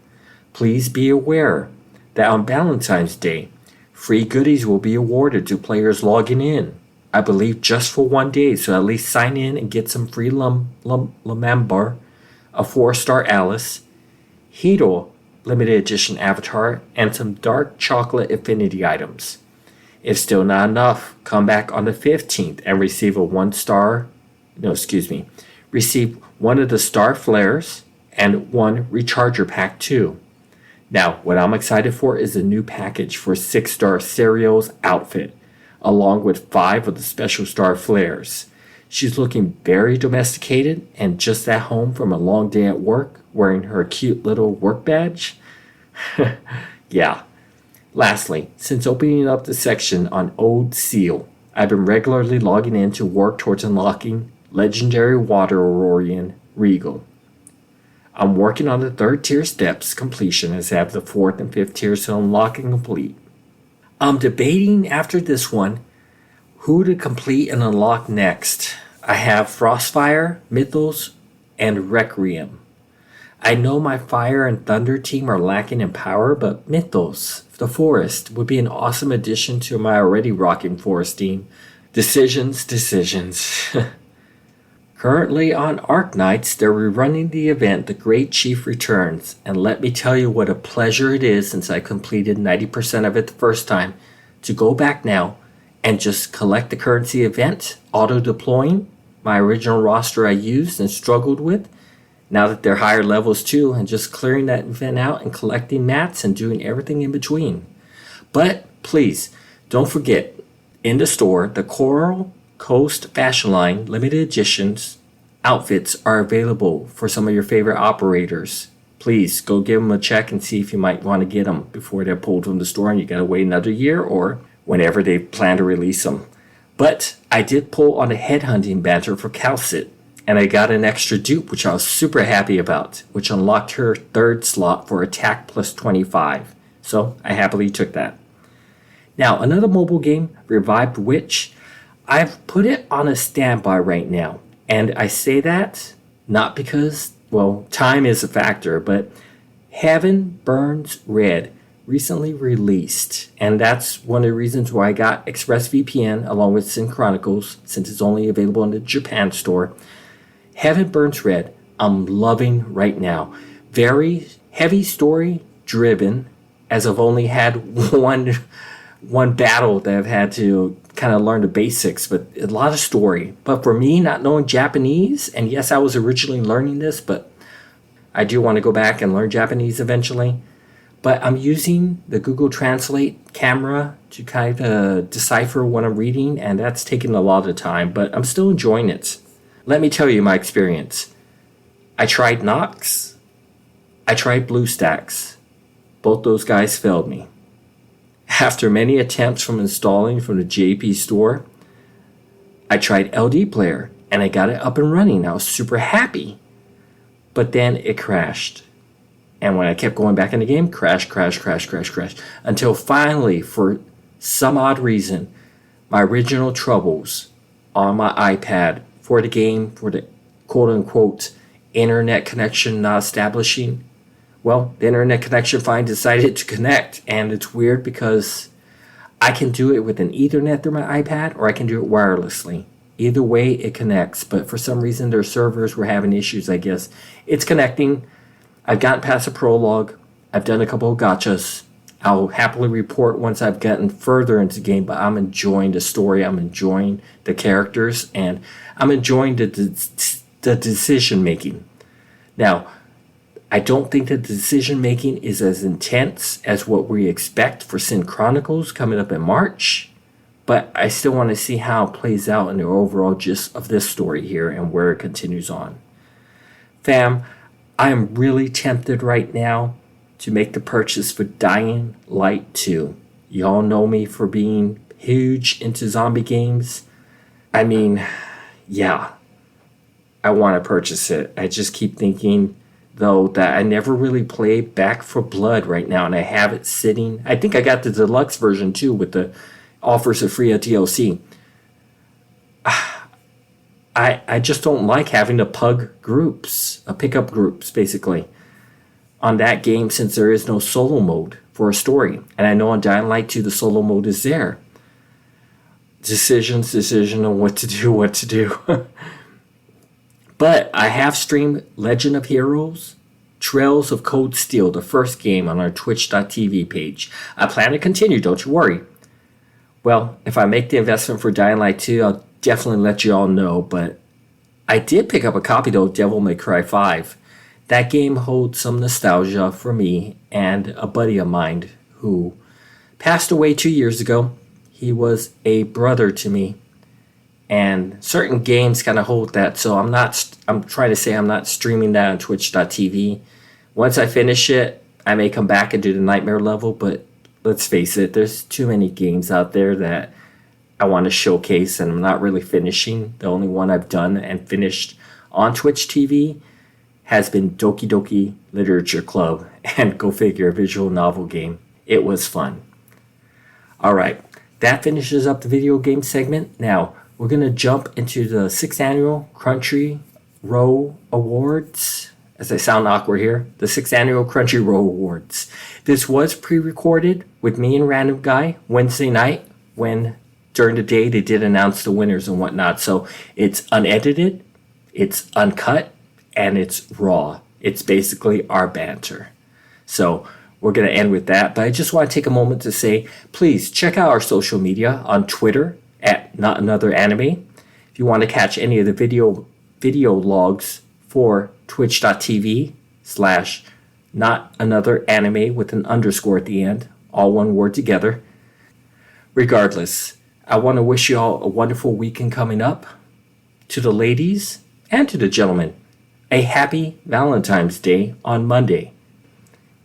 Please be aware that on Valentine's Day, free goodies will be awarded to players logging in. I believe just for 1 day, so at least sign in and get some free Lamambar, a 4-star Alice, Hito limited edition avatar, and some dark chocolate affinity items. If still not enough, come back on the 15th and receive receive one of the star flares and 1 recharger pack too. Now, what I'm excited for is a new package for 6-star Serial's outfit, along with 5 of the special star flares. She's looking very domesticated and just at home from a long day at work, wearing her cute little work badge. Yeah. Lastly, since opening up the section on Old Seal, I've been regularly logging in to work towards unlocking Legendary Water Aurorian Regal. I'm working on the 3rd tier steps completion as I have the 4th and 5th tiers to unlock and complete. I'm debating after this one who to complete and unlock next. I have Frostfire, Mythos, and Requiem. I know my Fire and Thunder team are lacking in power, but Mythos, the Forest, would be an awesome addition to my already rocking Forest team. Decisions. Currently on Arc Nights, they're rerunning the event The Great Chief Returns, and let me tell you what a pleasure it is since I completed 90% of it the first time, to go back now and just collect the currency event, auto-deploying my original roster I used and struggled with, now that they're higher levels too, and just clearing that event out and collecting mats and doing everything in between. But please, don't forget, in the store, the Coral Coast Fashion Line limited editions outfits are available for some of your favorite operators. Please go give them a check and see if you might want to get them before they're pulled from the store and you gotta wait another year or whenever they plan to release them. But I did pull on a headhunting banter for Calcit, and I got an extra dupe, which I was super happy about, which unlocked her 3rd slot for attack plus 25. So I happily took that. Now, another mobile game, Revived Witch, I've put it on a standby right now. And I say that not because, time is a factor, but Heaven Burns Red recently released. And that's one of the reasons why I got ExpressVPN along with Sin Chronicles, since it's only available in the Japan store. Heaven Burns Red, I'm loving right now. Very heavy story driven, as I've only had one battle that I've had to kind of learn the basics, but a lot of story. But for me, not knowing Japanese, and yes, I was originally learning this, but I do want to go back and learn Japanese eventually. But I'm using the Google Translate camera to kind of decipher what I'm reading, and that's taking a lot of time, but I'm still enjoying it. Let me tell you my experience. I tried Nox. I tried BlueStacks. Both those guys failed me. After many attempts from installing from the JP store, I tried LD Player, and I got it up and running. I was super happy. But then it crashed. And when I kept going back in the game, crash. Until finally, for some odd reason, my original troubles on my iPad for the game, for the quote-unquote internet connection not establishing, well, the internet connection finally decided to connect. And it's weird because I can do it with an Ethernet through my iPad, or I can do it wirelessly. Either way, it connects. But for some reason, their servers were having issues, I guess. It's connecting. I've gotten past the prologue. I've done a couple of gotchas. I'll happily report once I've gotten further into the game, but I'm enjoying the story. I'm enjoying the characters, and I'm enjoying the decision making. Now, I don't think the decision making is as intense as what we expect for Sin Chronicles coming up in March, but I still want to see how it plays out in the overall gist of this story here and where it continues on. Fam, I am really tempted right now to make the purchase for Dying Light 2. Y'all know me for being huge into zombie games. I mean, yeah, I want to purchase it. I just keep thinking, though, that I never really played Back 4 Blood right now, and I have it sitting. I think I got the deluxe version, too, with the offers of free DLC. I just don't like having to pick up groups, basically, on that game, since there is no solo mode for a story. And I know on Dying Light 2, the solo mode is there. Decision on what to do. But I have streamed Legend of Heroes, Trails of Cold Steel, the first game, on our twitch.tv page. I plan to continue, don't you worry. Well, if I make the investment for Dying Light 2, I'll definitely let you all know, but I did pick up a copy, though, of Devil May Cry 5. That game holds some nostalgia for me and a buddy of mine who passed away 2 years ago. He was a brother to me, and certain games kind of hold that, so I'm trying to say I'm not streaming that on twitch.tv. Once I finish it, I may come back and do the Nightmare level, but let's face it, there's too many games out there that I want to showcase, and I'm not really finishing. The only one I've done and finished on Twitch TV has been Doki Doki Literature Club, and go figure, a visual novel game. It was fun. All right, that finishes up the video game segment. Now, we're going to jump into the 6th Annual Crunchyroll Awards. As I sound awkward here, the 6th Annual Crunchyroll Awards. This was pre-recorded with me and RandomGuy Wednesday night, when during the day they did announce the winners and whatnot. So it's unedited, it's uncut, and it's raw. It's basically our banter. So we're going to end with that. But I just want to take a moment to say, please check out our social media on Twitter at Not Another Anime. If you want to catch any of the video logs for twitch.tv/Not Another Anime with an underscore at the end, all one word together. Regardless, I want to wish you all a wonderful weekend coming up. To the ladies and to the gentlemen, a happy Valentine's Day on Monday.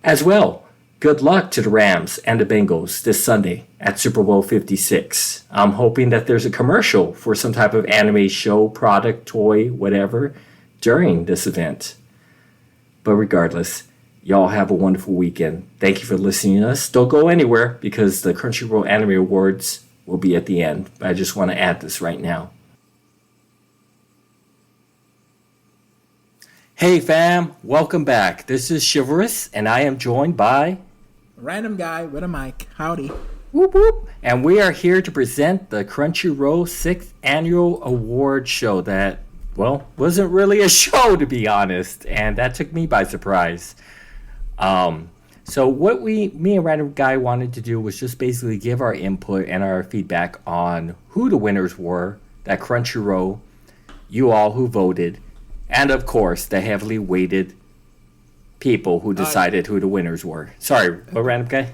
As well, good luck to the Rams and the Bengals this Sunday at Super Bowl 56. I'm hoping that there's a commercial for some type of anime show, product, toy, whatever, during this event. But regardless, y'all have a wonderful weekend. Thank you for listening to us. Don't go anywhere, because the Crunchyroll Anime Awards will be at the end. But I just want to add this right now. Hey fam, welcome back. This is Chivlrous, and I am joined by RandomGuy with a mic. Howdy. Whoop whoop. And we are here to present the Crunchyroll 6th Annual Award Show that, well, wasn't really a show, to be honest, and that took me by surprise. So what me and RandomGuy wanted to do was just basically give our input and our feedback on who the winners were, that Crunchyroll, you all who voted, and of course the heavily weighted people who decided who the winners were. Sorry, what random guy?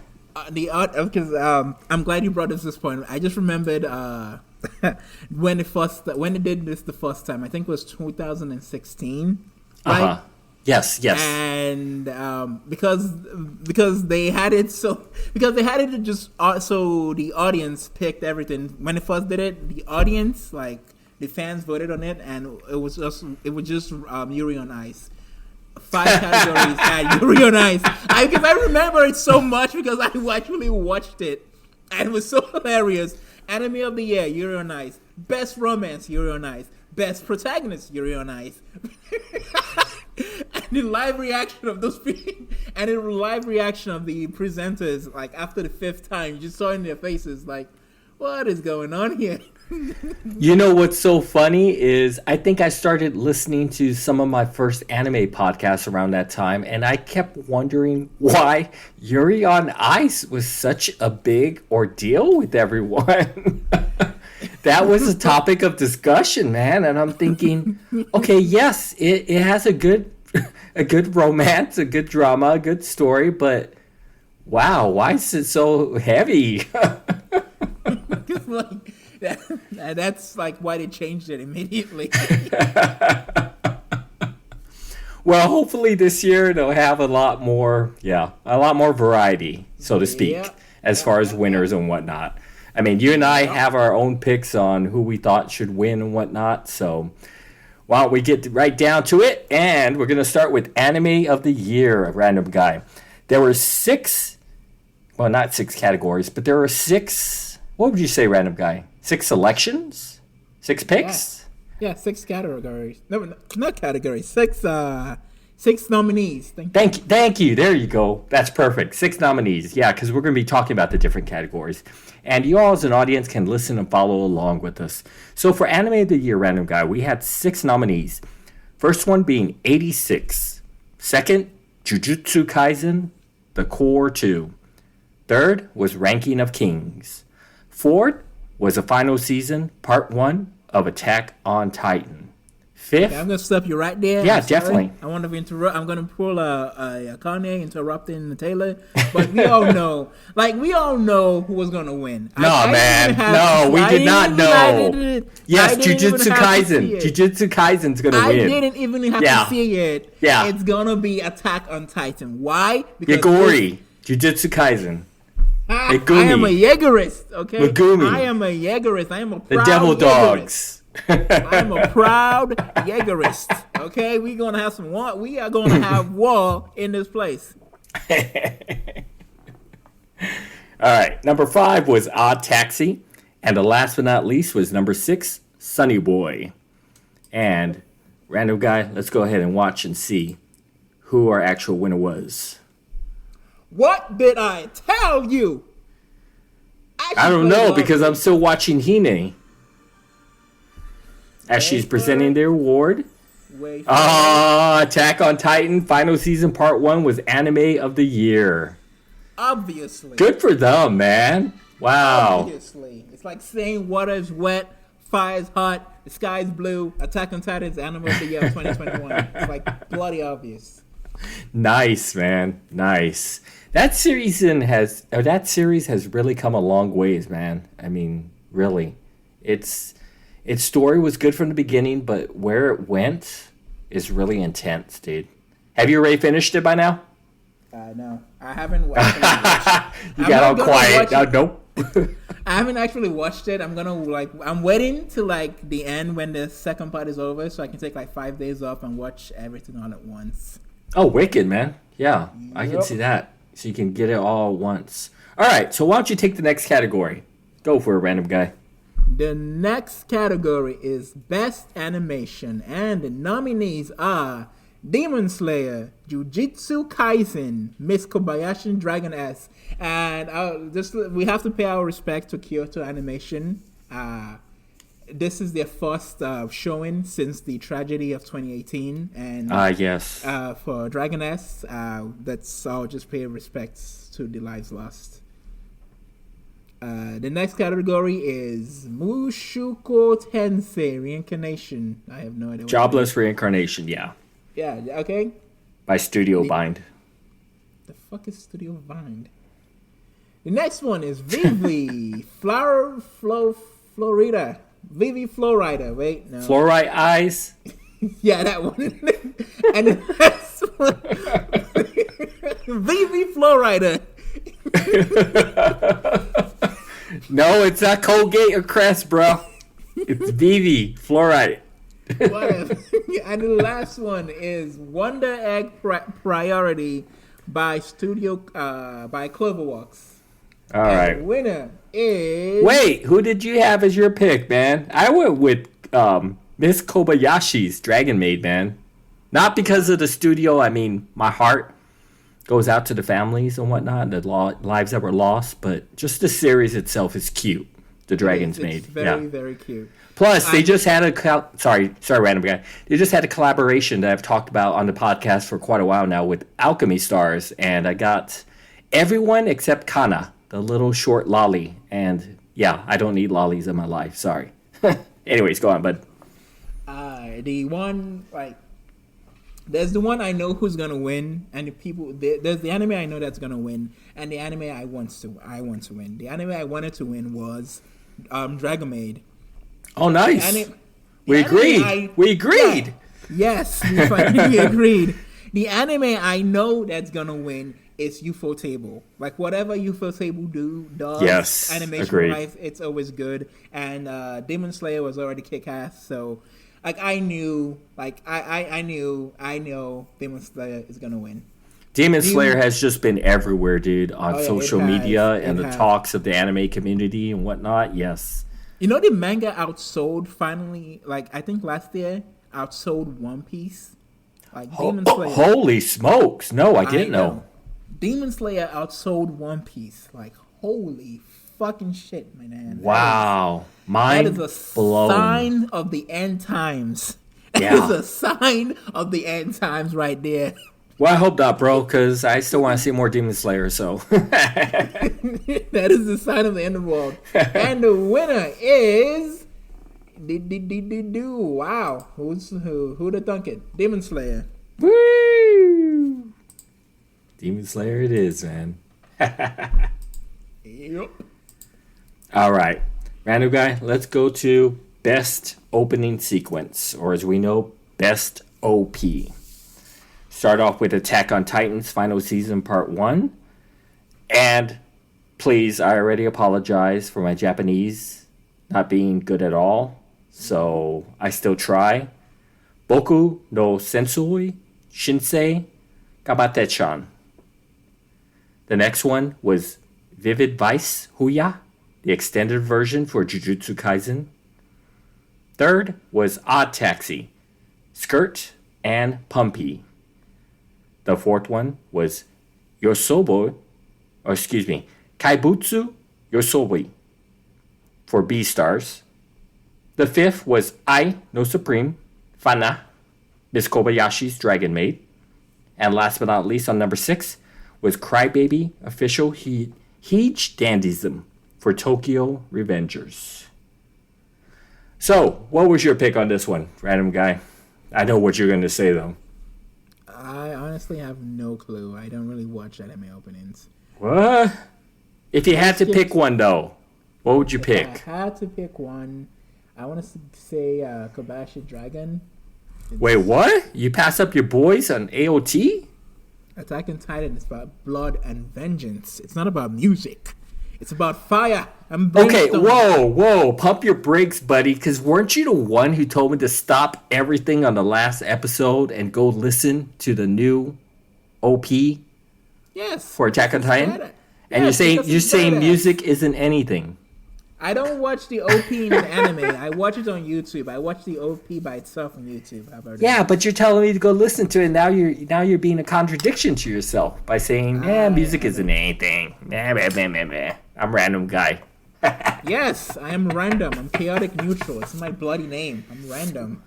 Because I'm glad you brought this point. I just remembered when they did this the first time. I think it was 2016. Right? Yes. And because they had it to just so the audience picked everything. When they first did it, the audience, like the fans, voted on it, and it was just Yuri on Ice. 5 categories had Yuri on Ice. Because I remember it so much because I actually watched it, and it was so hilarious. Anime of the year, Yuri on Ice. Best romance, Yuri on Ice. Best protagonist, Yuri on Ice. And the live reaction of those people, and the live reaction of the presenters, like after the 5th time, you just saw in their faces, like, what is going on here? You know what's so funny is I think I started listening to some of my first anime podcasts around that time, and I kept wondering why Yuri on Ice was such a big ordeal with everyone. That was a topic of discussion, man, and I'm thinking, okay, yes, it has a good romance, a good drama, a good story, but wow, why is it so heavy? That's like why they changed it immediately. Well, hopefully this year they'll have a lot more variety, so to speak, as far as winners and whatnot. I mean, you and I have our own picks on who we thought should win and whatnot, so why don't we get right down to it? And we're going to start with Anime of the Year, Random Guy. There were 6, well, not 6 categories, but there were 6, what would you say, Random Guy? 6 selections? 6 picks? Yeah, 6 categories. No, not categories. 6 nominees. Thank you. There you go. That's perfect. 6 nominees. Yeah, because we're going to be talking about the different categories. And you all as an audience can listen and follow along with us. So for Anime of the Year, Random Guy, we had 6 nominees. First one being 86. Second, Jujutsu Kaisen, The Core 2. Third was Ranking of Kings. Fourth was the final season, part 1 of Attack on Titan. 5th. Okay, I'm gonna stop you right there. Yeah, definitely. I want to interrupt. I'm gonna pull a Kanye interrupting the Taylor, but we all know who was gonna win. We did not know. Yes, Jujutsu Kaisen. Jujutsu Kaisen's gonna win. I didn't even have to see it. Yeah, it's gonna be Attack on Titan. Why? Because Yagori, Jujutsu Kaisen. I am a Jaegerist. Okay, Megumi. I am a Jaegerist. I am a proud the Devil Dogs. I'm a proud Jaegerist. Okay, we are gonna have war in this place. All right, number 5 was Odd Taxi, and the last but not least was number 6, Sunny Boy. And Random Guy, let's go ahead and watch and see who our actual winner was. What did I tell you? I don't know because I'm still watching Hine. As she's presenting the award. Attack on Titan, final season, part 1 was Anime of the Year. Obviously. Good for them, man. Wow. Obviously. It's like saying water is wet, fire is hot, the sky is blue, Attack on Titan is Anime of the Year 2021. It's like bloody obvious. Nice, man. Nice. That series has really come a long ways, man. I mean, really. Its story was good from the beginning, but where it went is really intense, dude. Have you already finished it by now? No, I haven't watched it. You got all quiet. Nope. I haven't actually watched it. I'm waiting till the end when the second part is over so I can take 5 days off and watch everything all at once. Oh, wicked, man. Yeah, Yep. I can see that. So you can get it all at once. All right, so why don't you take the next category? Go for it, Random Guy. The next category is Best Animation, and the nominees are Demon Slayer, Jujutsu Kaisen, Miss Kobayashi Dragon S, and we have to pay our respect to Kyoto Animation. This is their first showing since the tragedy of 2018, and yes. For Dragon S, that's all. Just pay respects to the lives lost. The next category is Mushoku Tensei Reincarnation. I have no idea. Jobless Reincarnation, yeah. Yeah, okay. by Studio Bind. The fuck is Studio Bind? The next one is Vivi Florida. Vivi Florida. Wait, no. Fluorite Eyes. Yeah, that one. And the next one, Vivi Florida. No, it's not Colgate or Crest, bro. It's Vivi Fluoride. Whatever. And the last one is Wonder Egg Priority by Cloverworks. All right. The winner is... Wait, who did you have as your pick, man? I went with Miss Kobayashi's Dragon Maid, man. Not because of the studio. I mean, my heart goes out to the families and whatnot, the lives that were lost, but just the series itself is cute. The Dragon's Maid. It's very, very cute. Plus, they just had a sorry, Random Guy. They just had a collaboration that I've talked about on the podcast for quite a while now with Alchemy Stars, and I got everyone except Kana, the little short lolly. And yeah, I don't need lollies in my life. Sorry. Anyways, go on, bud. The one there's the one I know who's gonna win, and there's the anime I know that's gonna win, and the anime I want to win. The anime I wanted to win was Dragon Maid. Oh, nice. We agreed. Yeah, yes, we finally agreed. The anime I know that's gonna win is UFO Table. Like whatever UFO Table does, yes, animation wise, it's always good. And Demon Slayer was already kick ass, so like I know Demon Slayer is gonna win. Demon Slayer has just been everywhere, dude, on social media and the talks of the anime community and whatnot. Yes. You know, the manga outsold finally, like I think last year, outsold One Piece. Like Demon Slayer. Holy smokes! No, I didn't know. Demon Slayer outsold One Piece. Like holy fucking shit, my man. Wow, mind blown. That is a sign of the end times. Yeah. That is a sign of the end times right there. Well, I hope not, bro, because I still want to see more Demon Slayer, so. That is the sign of the end of the world. And the winner is... Wow. Who'd have thunk it? Demon Slayer. Woo! Demon Slayer it is, man. Yep. All right. Random Guy, let's go to Best Opening Sequence, or as we know, Best OP. Start off with Attack on Titan's final season, part 1. And please, I already apologize for my Japanese not being good at all. So I still try. Boku no Sensui Shinsei Gabatechan. The next one was Vivid Vice Huya, the extended version for Jujutsu Kaisen. Third was Odd Taxi, Skirt and Pumpy. The fourth one was Kaibutsu Yosobi for B stars. The fifth was I no Supreme, Fana, Miss Kobayashi's Dragon Maid. And last but not least, on number 6 was Crybaby Official Heej Dandism for Tokyo Revengers. So, what was your pick on this one, Random Guy? I know what you're going to say, though. I honestly have no clue. I don't really watch anime openings. What? If you had to pick one, though, what would you pick? If I had to pick one, I want to say Kobayashi Dragon. Wait, what? You pass up your boys on AOT? Attack on Titan is about blood and vengeance. It's not about music. It's about fire and brimstone. Okay, whoa. Pump your brakes, buddy, because weren't you the one who told me to stop everything on the last episode and go listen to the new OP? Yes. For Attack on Titan? And you're saying music isn't anything. I don't watch the OP in the anime. I watch it on YouTube. I watch the OP by itself on YouTube. How about that? But you're telling me to go listen to it. Now you're being a contradiction to yourself by saying, music isn't anything. I'm Random Guy. Yes, I am random. I'm chaotic neutral. It's my bloody name. I'm random.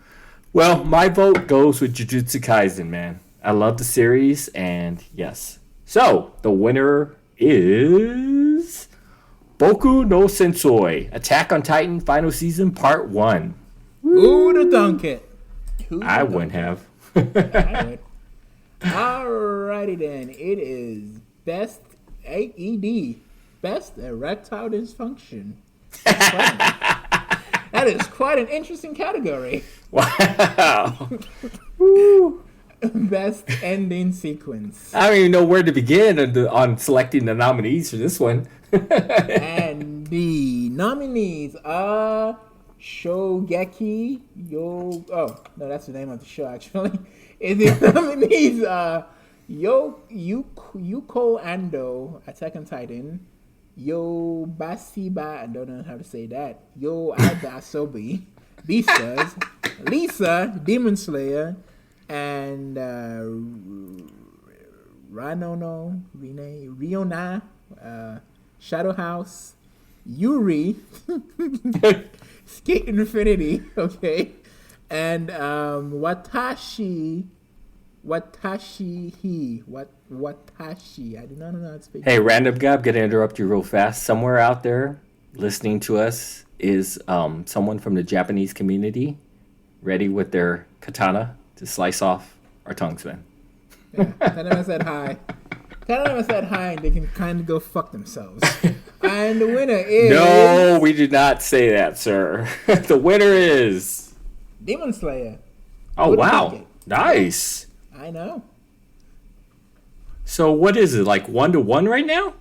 Well, my vote goes with Jujutsu Kaisen, man. I love the series, and yes. So, the winner is Boku no Sensui, Attack on Titan Final Season Part 1. Who'd have dunk it? I wouldn't have. I would. Alrighty then. It is best AED, best erectile dysfunction. That is quite an interesting category. Wow. Woo. Best ending sequence. I don't even know where to begin on selecting the nominees for this one. And the nominees are Shogeki Yo. Oh no, that's the name of the show actually. And the nominees are Yuko Ando, Attack on Titan. Yo Basiba, I don't know how to say that. Yo Adasobi, Beastars. Lisa, Demon Slayer. And Riona, Shadow House, Yuri, Skate Infinity, okay, and Watashi, I do not know how to speak. Hey, Random Guy, I'm going to interrupt you real fast. Somewhere out there listening to us is someone from the Japanese community ready with their katana to slice off our tongues, man. Yeah, tell them I said hi. Tell them I said hi, and they can kind of go fuck themselves. And the winner is... No, we did not say that, sir. The winner is... Demon Slayer. Oh, wow. Nice. I know. So what is it, like 1-1 right now?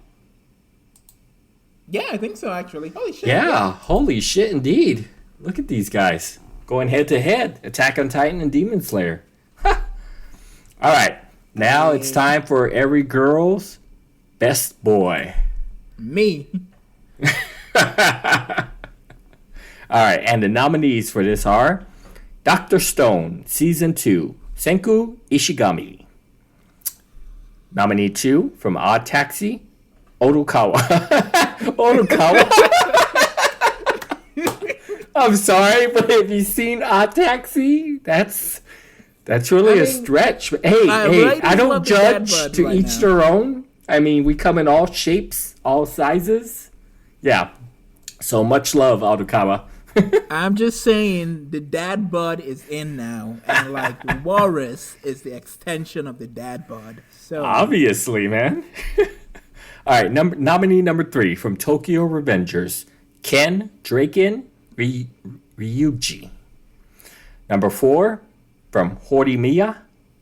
Yeah, I think so, actually. Holy shit. Yeah, holy shit, indeed. Look at these guys. Going head-to-head. Attack on Titan and Demon Slayer. All right. Now it's time for every girl's best boy. Me. All right. And the nominees for this are Dr. Stone, Season 2, Senku Ishigami. Nominee 2 from Odd Taxi, Odokawa. Odokawa? I'm sorry, but have you seen Odd Taxi? That's really a stretch. Hey, I don't judge to right each their own. I mean, we come in all shapes, all sizes. Yeah. So much love, Odokawa. I'm just saying the dad bod is in now, and like Walrus is the extension of the dad bod. So obviously, man. All right, nominee number 3 from Tokyo Revengers, Ken Draken Ryuji. Number 4 from Horimiya,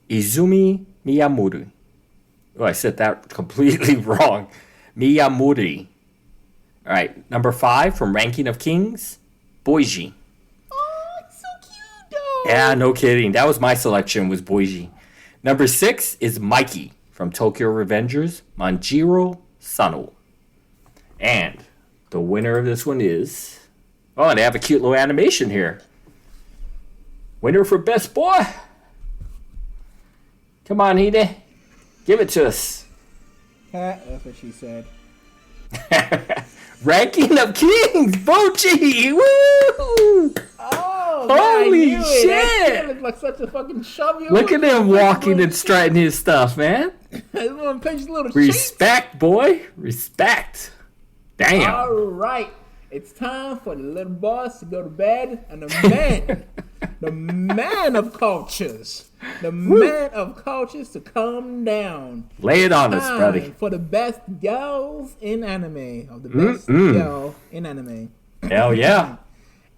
Izumi Miyamuri. Oh, I said that completely wrong. Miyamuri. All right, number 5 from Ranking of Kings, Boiji. Oh, it's so cute though. Yeah, no kidding. That was my selection, was Boiji. Number 6 is Mikey from Tokyo Revengers, Manjiro Sano. And the winner of this one is... Oh, they have a cute little animation here. Winner for best boy. Come on, Hide. Give it to us. That's what she said. Ranking of Kings, Bochi! Woo! Oh, holy man, shit! Looks like such a fucking chubby. Look at him walking and strutting his stuff, man. Respect, boy. Respect. Damn. All right. It's time for the little boss to go to bed, and the man, the man of cultures, the man of cultures to come down. Lay it on us, buddy. For the best girls in anime, of the best girl in anime. Hell yeah.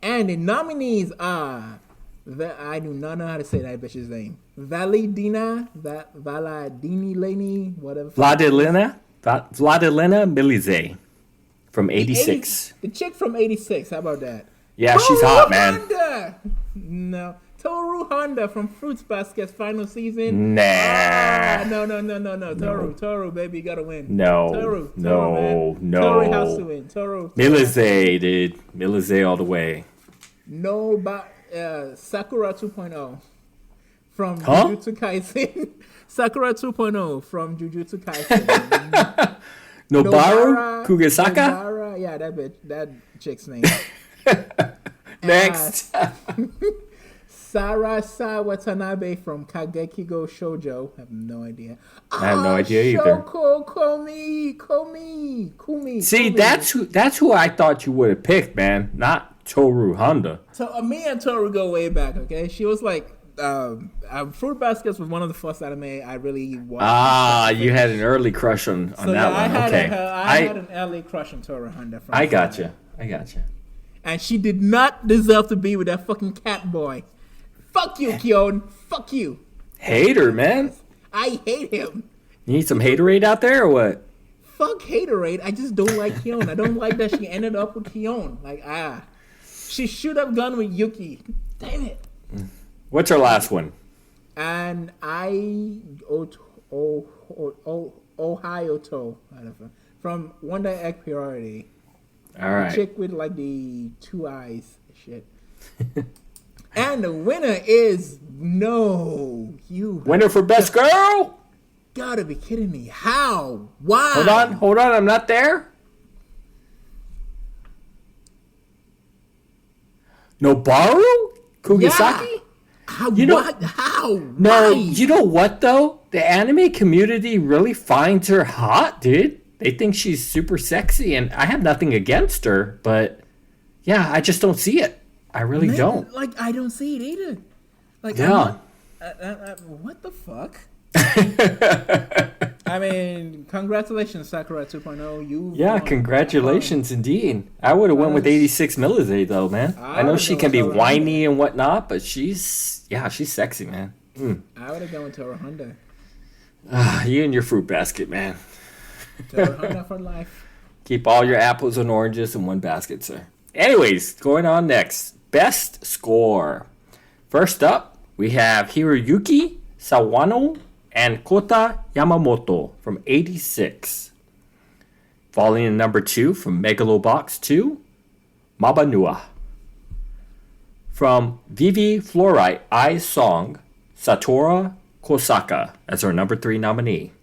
And the nominees are, I do not know how to say that bitch's name. Valadini Laney, whatever. Vladilena Milize. From 86. The chick from 86. How about that? Yeah, she's hot, man. Honda. No. Toru Honda from Fruits Basket's final season. Nah. No. Toru, baby, you gotta win. No. Toru, no. Toru has to win. Toru. Milize, dude. Milize all the way. No, but Sakura 2.0 from Jujutsu Kaisen. Sakura 2.0 from Jujutsu Kaisen. Nobaru Kugisaka? Nobara, yeah, that chick's name. Next. Sarasa Watanabe from Kagekigo Shoujo. I have no idea. I have no idea either. Shoko Kumi. See, that's who I thought you would have picked, man. Not Toru Honda. So me and Toru go way back, okay? She was like Fruit Baskets was one of the first anime I really watched. You had an early crush on that one. I had Okay. an early crush on Tora Honda. I gotcha. And she did not deserve to be with that fucking cat boy. Fuck you, Kyon. Fuck you. Hater, man. I hate him. You need some haterade out there or what? Fuck haterade. I just don't like Kyon. I don't like that she ended up with Kyon. She should have gone with Yuki. Damn it. What's our last one? And Ohio To from One Day Egg Priority. All right. The chick with like the 2 eyes. Shit. And the winner is winner for best girl. Gotta be kidding me! How? Why? Hold on. I'm not there. Noboru Kugisaki. Yeah. How? You know- What? How? No, Why? you know what though? The anime community really finds her hot, dude. They think she's super sexy, and I have nothing against her, but yeah, I just don't see it. I really don't. Like, I don't see it either. Like, Yeah. what the fuck? I mean, congratulations, Sakura 2.0. You Congratulations indeed. I would have went with 86 Milizade though, man. I know she can be whiny and whatnot, but she's sexy, man. I would have gone with Tora Honda. You and your fruit basket, man. Tora Honda for life. Keep all your apples and oranges in one basket, sir. Anyways, going on next. Best score. First up, we have Hiroyuki Sawano and Kota Yamamoto from 86. Falling in number 2 from Megalobox 2, Mabanua. From Vivi Fluorite I Song, Satoru Kosaka as our number 3 nominee.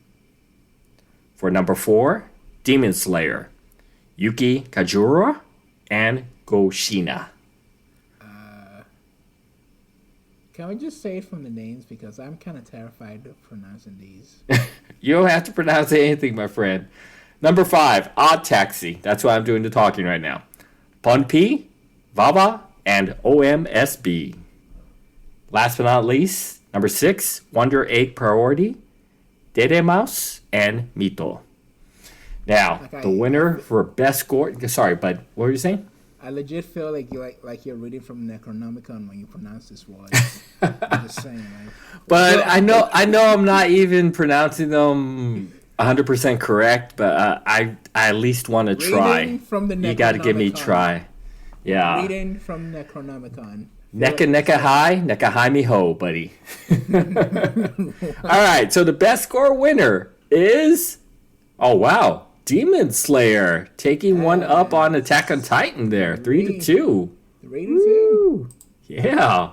For number 4, Demon Slayer, Yuki Kajura and Goshina. Can we just say it from the names? Because I'm kind of terrified of pronouncing these. You don't have to pronounce anything, my friend. Number 5, Odd Taxi. That's why I'm doing the talking right now. Punpi, Vava, and OMSB. Last but not least, number 6, Wonder Egg Priority, Dede Mouse, and Mito. Now, the winner for best score... Sorry, bud. What were you saying? I legit feel like you're reading from Necronomicon when you pronounce this word. I'm just saying, like. But I know I'm not even pronouncing them 100% correct, but I at least want to try. From the you got to give me a try. Yeah. Reading from Necronomicon. Neka hi mi ho, buddy. All right, so the best score winner is, oh wow, Demon Slayer taking one up on Attack on Titan there, 3-2. 3-2. Yeah.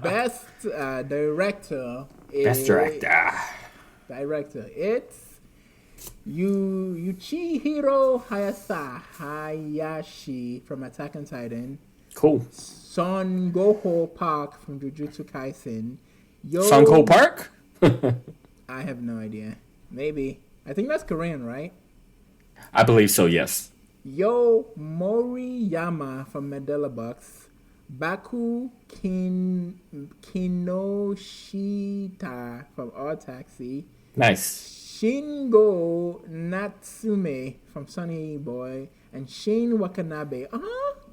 Best director. Best director. It's Yuichihiro Hayashi from Attack on Titan. Cool. Son Goho Park from Jujutsu Kaisen. Son Goho Park? I have no idea. Maybe. I think that's Korean, right? I believe so, yes. Yo Moriyama from Mandela Box. Baku Kinoshita from All Taxi. Nice. Shingo Natsume from Sunny Boy. And Shin Wakanabe.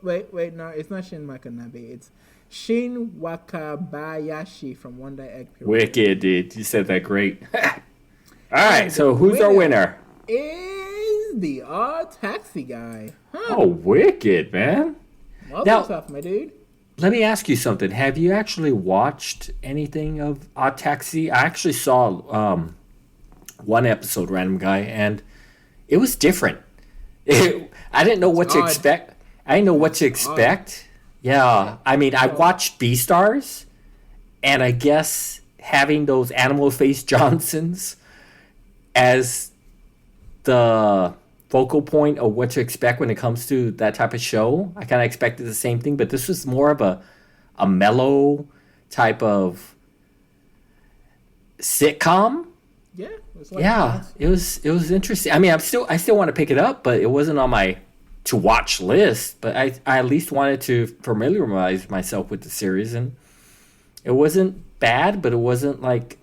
Wait, no, it's not Shin Wakanabe. It's Shin Wakabayashi from One Day Egg Pure. Wicked, dude. You said that great. All right, so who's our winner? Is the Odd Taxi guy. Oh, wicked, man. Now, tough, my dude. Let me ask you something. Have you actually watched anything of Odd Taxi? I actually saw one episode, Random Guy, and it was different. I didn't know what to expect. I didn't know what to expect. Yeah. I mean, I watched Beastars, and I guess having those animal face Johnsons as the focal point of what to expect when it comes to that type of show, I kind of expected the same thing, but this was more of a mellow type of sitcom. Yeah, it was interesting. I mean, I still want to pick it up, but it wasn't on my to watch list. But I at least wanted to familiarize myself with the series, and it wasn't bad, but it wasn't like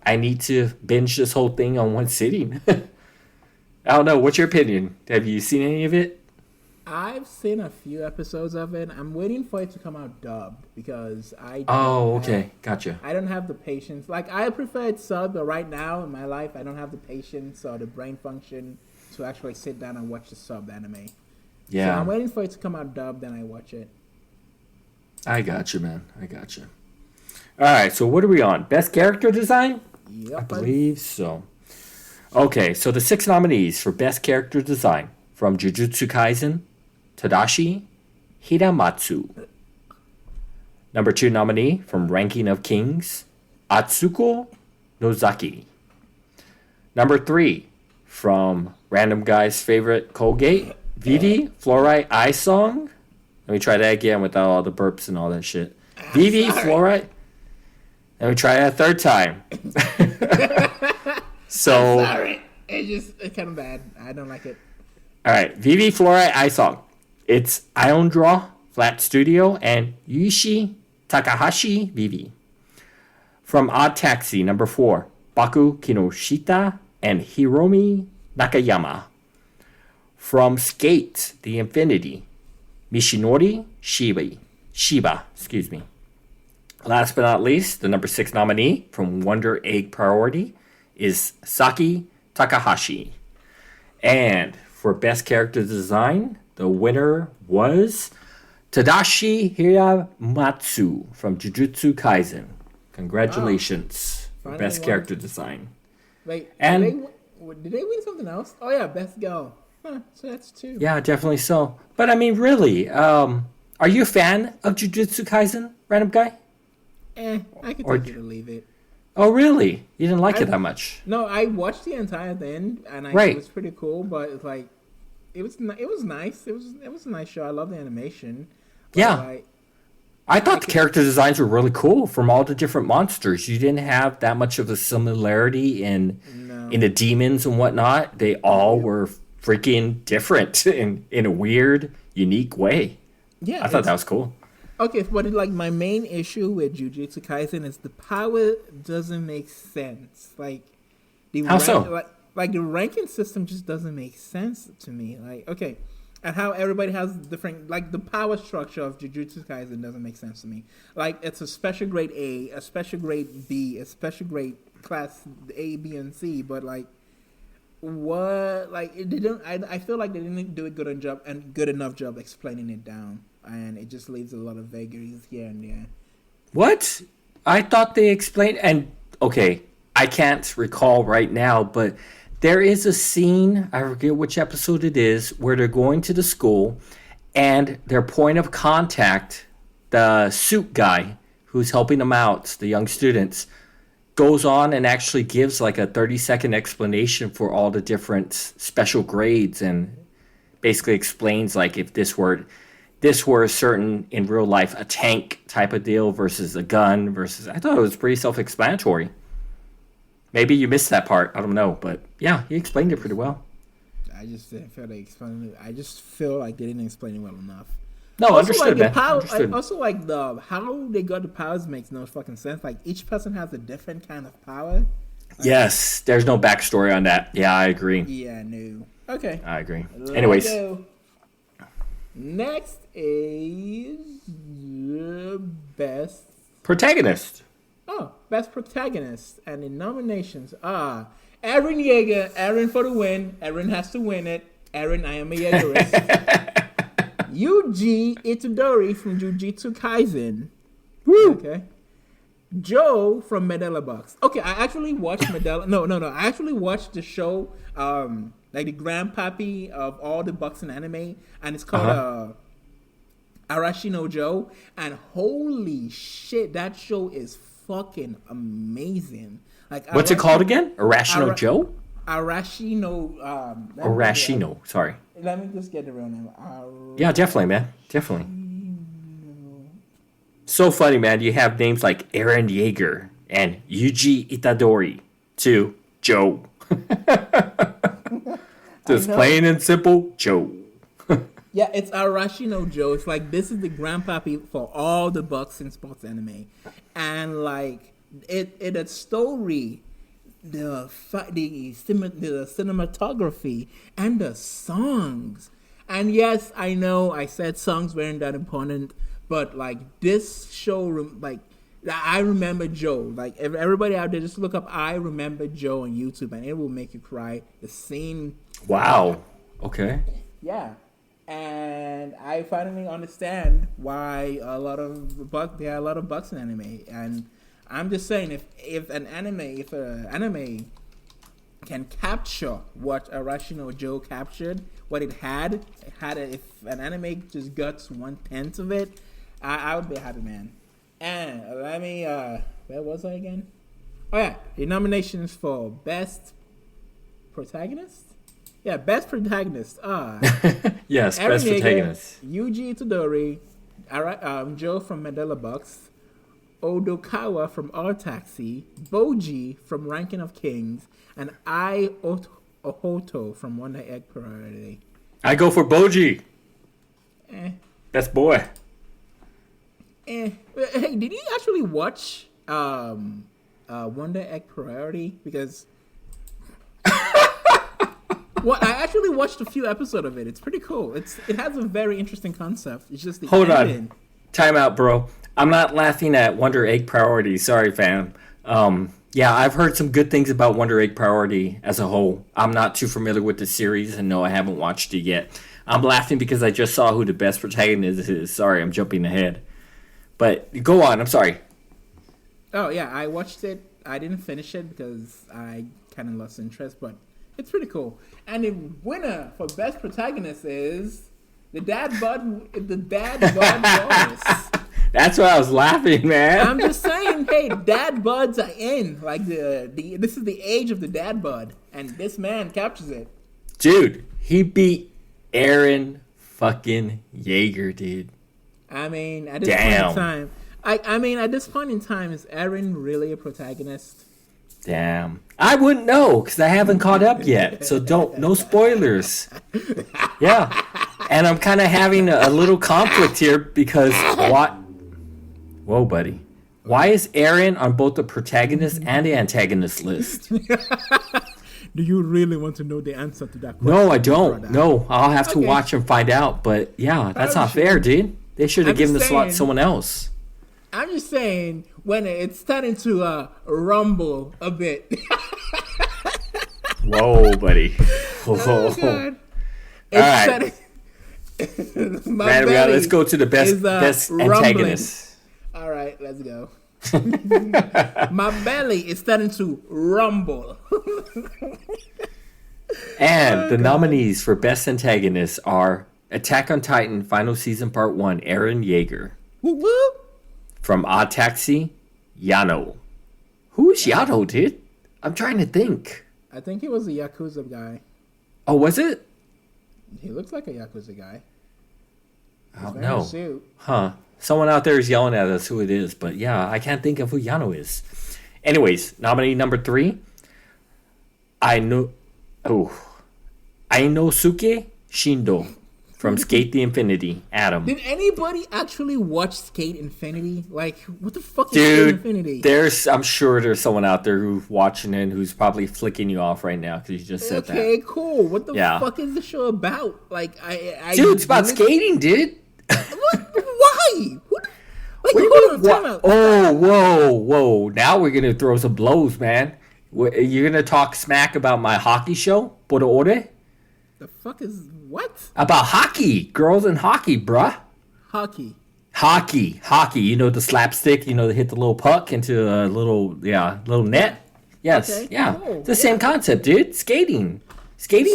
I need to binge this whole thing on one sitting. I don't know. What's your opinion? Have you seen any of it? I've seen a few episodes of it. I'm waiting for it to come out dubbed because Gotcha. I don't have the patience. Like, I prefer it subbed, but right now in my life, I don't have the patience or the brain function to actually sit down and watch the subbed anime. Yeah. So I'm waiting for it to come out dubbed, then I watch it. I got you, man. I got you. All right, so what are we on? Best character design? Yep. I believe so. Okay, so the 6 nominees for best character design from Jujutsu Kaisen: Tadashi Hiramatsu. Number 2 nominee from Ranking of Kings: Atsuko Nozaki. Number 3 from Random Guy's favorite Colgate: Vivi Fluorite Eye Song. Let me try that again without all the burps and all that shit. Vivi Fluorite. Let me try that a third time. So, I'm sorry. It's kind of bad. I don't like it. All right, Vivi Fluorite Eye Song. It's Ion Draw, Flat Studio, and Yuichi Takahashi Vivi. From Odd Taxi, number 4, Baku Kinoshita and Hiromi Nakayama. From Skate, The Infinity, Mishinori Shiba, excuse me. Last but not least, the number 6 nominee from Wonder Egg Priority is Saki Takahashi. And for best character design, the winner was Tadashi Hiramatsu from Jujutsu Kaisen. Congratulations for best character design. Wait, and did they win something else? Oh yeah, best girl. Huh, so that's 2. Yeah, definitely so. But I mean, really, are you a fan of Jujutsu Kaisen, Random Guy? I could take it or leave it. Oh, really? You didn't like it that much? No, I watched the entire thing, and it was pretty cool. But it's like, it was nice. It was a nice show. I love the animation. Yeah, I thought the character designs were really cool from all the different monsters. You didn't have that much of a similarity in the demons and whatnot. They all were freaking different in a weird, unique way. Yeah, I thought that was cool. Okay, but like my main issue with Jujutsu Kaisen is the power doesn't make sense. Like how so? Like the ranking system just doesn't make sense to me. Like, okay, and how everybody has different, like the power structure of Jujutsu Kaisen doesn't make sense to me. Like, it's a special grade A, a special grade B, a special grade class A, B, and C, but like what? Like it didn't. I feel like they didn't do a good enough job explaining it down. And it just leaves a lot of vagaries here and there. What? I thought they explained, and okay, I can't recall right now, but there is a scene, I forget which episode it is, where they're going to the school, and their point of contact, the suit guy who's helping them out, the young students, goes on and actually gives like a 30-second explanation for all the different special grades, and basically explains like if this were a certain, in real life, a tank type of deal versus a gun versus... I thought it was pretty self-explanatory. Maybe you missed that part. I don't know. But yeah, he explained it pretty well. I just didn't feel like explaining it. I just feel like they didn't explain it well enough. No, also, understood, like, man. Understood. Also, like, how they got the powers makes no fucking sense. Like, each person has a different kind of power. Yes, there's no backstory on that. Yeah, I agree. Yeah, no. Okay. I agree. Anyways. Next is the best protagonist. Oh, best protagonist. And the nominations are Eren Yeager. Eren for the win. Eren has to win it. Eren, I am a Yeagerist. Yuji Itadori from Jujutsu Kaisen. Woo! Okay. Joe from Medalla Box. Okay, I actually watched Medalla. No. I actually watched the show, like the grandpappy of all the boxing anime, and it's called Arashi no Joe. And holy shit, that show is fucking amazing. Like, what's it called again? Arashi no Joe? Arashi no. Arashi no. Sorry. Let me just get the real name. Yeah, definitely, man. Definitely. So funny, man. You have names like Eren Yeager and Yuji Itadori to Joe. Just plain and simple, Joe. Yeah, it's Arashi no Joe. It's like, this is the grandpappy for all the boxing sports anime. And like, the story, the cinematography, and the songs. And yes, I know I said songs weren't that important, but like this show, like I Remember Joe. Like everybody out there, just look up I Remember Joe on YouTube, and it will make you cry. The scene. Wow. Okay. Yeah. And I finally understand why there are a lot of bugs in anime. And I'm just saying, if an anime can capture what Arashino Joe captured, what it had if an anime just got 1/10 of it, I would be a happy man. And let me, where was I again? Oh yeah, the nominations for Best Protagonist? Yeah, Best Protagonist. Yes, Eren Best Yeager, Protagonist. Yuji Itadori, Joe from Mandela Box, Odokawa from R Taxi, Boji from Ranking of Kings, and Ohoto from Wonder Egg Priority. I go for Boji. Best boy. Hey, did you actually watch Wonder Egg Priority? Because well, I actually watched a few episodes of it. It's pretty cool. It has a very interesting concept. It's just the Hold ending. on. Time out, bro. I'm not laughing at Wonder Egg Priority. Sorry, fam. Yeah, I've heard some good things about Wonder Egg Priority as a whole. I'm not too familiar with the series, and no, I haven't watched it yet. I'm laughing because I just saw who the best protagonist is. Sorry, I'm jumping ahead. But go on. I'm sorry. Oh, yeah. I watched it. I didn't finish it because I kind of lost interest, but it's pretty cool. And the winner for Best Protagonist is the Dad Bod bonus. That's why I was laughing, man. I'm just saying, hey, dad buds are in. Like this is the age of the dad bud, and this man captures it. Dude, he beat Eren fucking Yeager, dude. I mean, at this point in time, I mean, at this point in time, is Eren really a protagonist? Damn. I wouldn't know because I haven't caught up yet. So no spoilers. Yeah. And I'm kind of having a little conflict here because what? Whoa, buddy. Why is Eren on both the protagonist and the antagonist list? Do you really want to know the answer to that question? No, I don't. No, I'll have to watch and find out. But yeah, that's not fair, dude. They should have given the slot to someone else. I'm just saying, when it's starting to rumble a bit. Whoa, buddy. Oh, God. All right. Let's go to the best antagonist. All right, let's go. My belly is starting to rumble. And the nominees for Best Antagonist are Attack on Titan Final Season Part 1, Eren Yeager. Whoop, whoop. From Odd Taxi, Yano. Who is Yano, dude? I'm trying to think. I think he was a Yakuza guy. Oh, was it? He looks like a Yakuza guy. I don't know. Huh. Someone out there is yelling at us who it is, but yeah, I can't think of who Yano is. Anyways, nominee number 3. Ainosuke Shindo from Skate the Infinity. Adam. Did anybody actually watch Skate Infinity? Like, what the fuck is Skate Infinity? I'm sure there's someone out there who's watching it who's probably flicking you off right now because you just said that. Okay, cool. What the fuck is the show about? Like, dude, it's about skating, dude. What? Why? Whoa. Now we're going to throw some blows, man. You're going to talk smack about my hockey show? Por ore? The fuck is what? About hockey. Girls in hockey, bruh. Hockey. You know, the slapstick, you know, they hit the little puck into a little net. Yes. Okay, yeah. cool. It's the same concept, dude. Skating's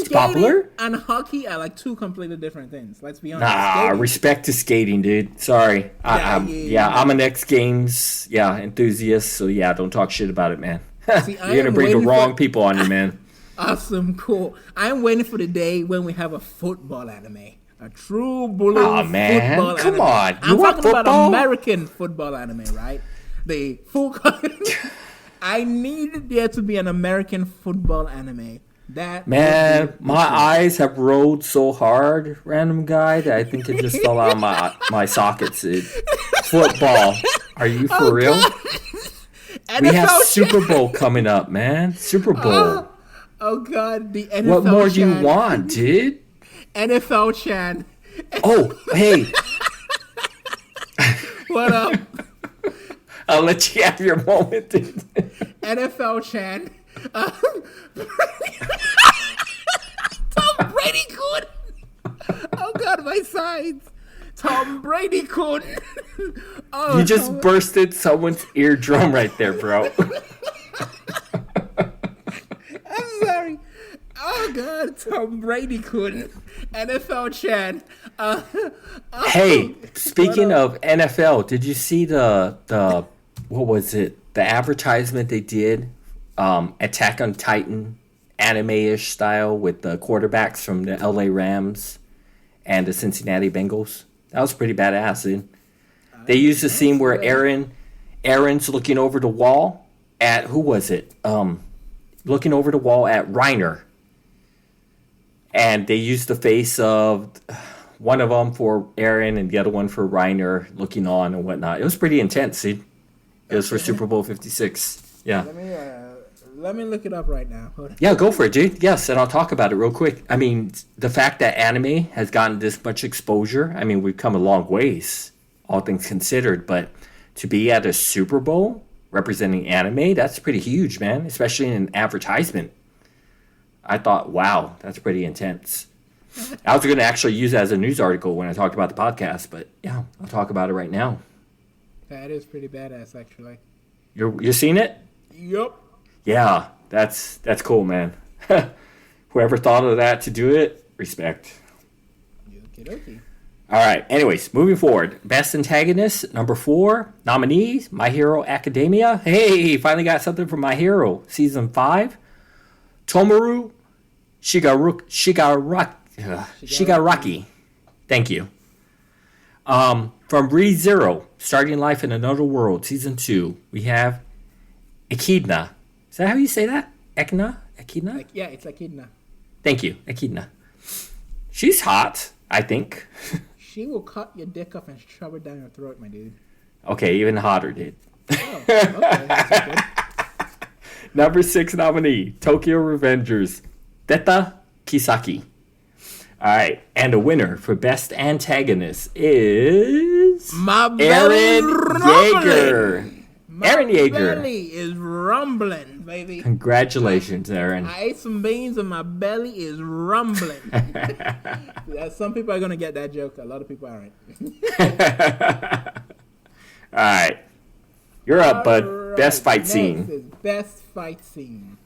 popular. And hockey are like two completely different things. Let's be honest. Nah, respect to skating, dude. Sorry. I'm an X Games enthusiast, so don't talk shit about it, man. You're going to bring the wrong people on you, man. Awesome, cool. I'm waiting for the day when we have a football anime. A true blue football anime. Come on. I'm talking about American football anime, right? The full I need there to be an American football anime. Man, my eyes have rolled so hard, random guy, that I think it just fell out of my sockets. Football. Are you for real? God. We have NFL Super Bowl coming up, man. Super Bowl. Oh God, the NFL. What more do you Chan. want, dude? NFL Chan. Oh, hey. What up? I'll let you have your moment, dude. NFL Chan. Tom Brady could. Oh God, my sides. Tom Brady could. Oh, You just bursted someone's eardrum right there, bro. I'm sorry. Oh God, Tom Brady could. NFL Chan. Hey, speaking of NFL, did you see the what was it? The advertisement they did, Attack on Titan, anime-ish style with the quarterbacks from the LA Rams and the Cincinnati Bengals. That was pretty badass, dude. They used the scene where Aaron's looking over the wall at who was it? Looking over the wall at Reiner. And they used the face of one of them for Aaron and the other one for Reiner looking on and whatnot. It was pretty intense, dude. It was for Super Bowl 56. Yeah. Let me look it up right now. Yeah, go for it, dude. Yes, and I'll talk about it real quick. I mean, the fact that anime has gotten this much exposure, I mean, we've come a long ways, all things considered, but to be at a Super Bowl representing anime, that's pretty huge, man, especially in an advertisement. I thought, wow, that's pretty intense. I was going to actually use it as a news article when I talked about the podcast, but yeah, I'll talk about it right now. That is pretty badass, actually. You're seeing it? Yup. Yeah, that's cool, man. Whoever thought of that to do it, respect. Okie All right, anyways, moving forward. Best antagonist, number 4. Nominees, My Hero Academia. Hey, finally got something from My Hero. Season 5. Tomoru Shigaraki. Thank you. From ReZero, Starting Life in Another World, Season 2, we have Echidna. Is that how you say that? Echidna? Yeah, it's Echidna. Thank you, Echidna. She's hot, I think. She will cut your dick off and shove it down your throat, my dude. Okay, even hotter, dude. Oh, okay. That's good. Number 6 nominee, Tokyo Revengers, Deta Kisaki. All right, and the winner for Best Antagonist is My Aaron Yeager. Aaron Yeager. belly is rumbling, baby. Congratulations, Aaron. I ate some beans and my belly is rumbling. Some people are going to get that joke. A lot of people aren't. All right. You're up, bud. Alright, Best fight next scene. is Best fight scene.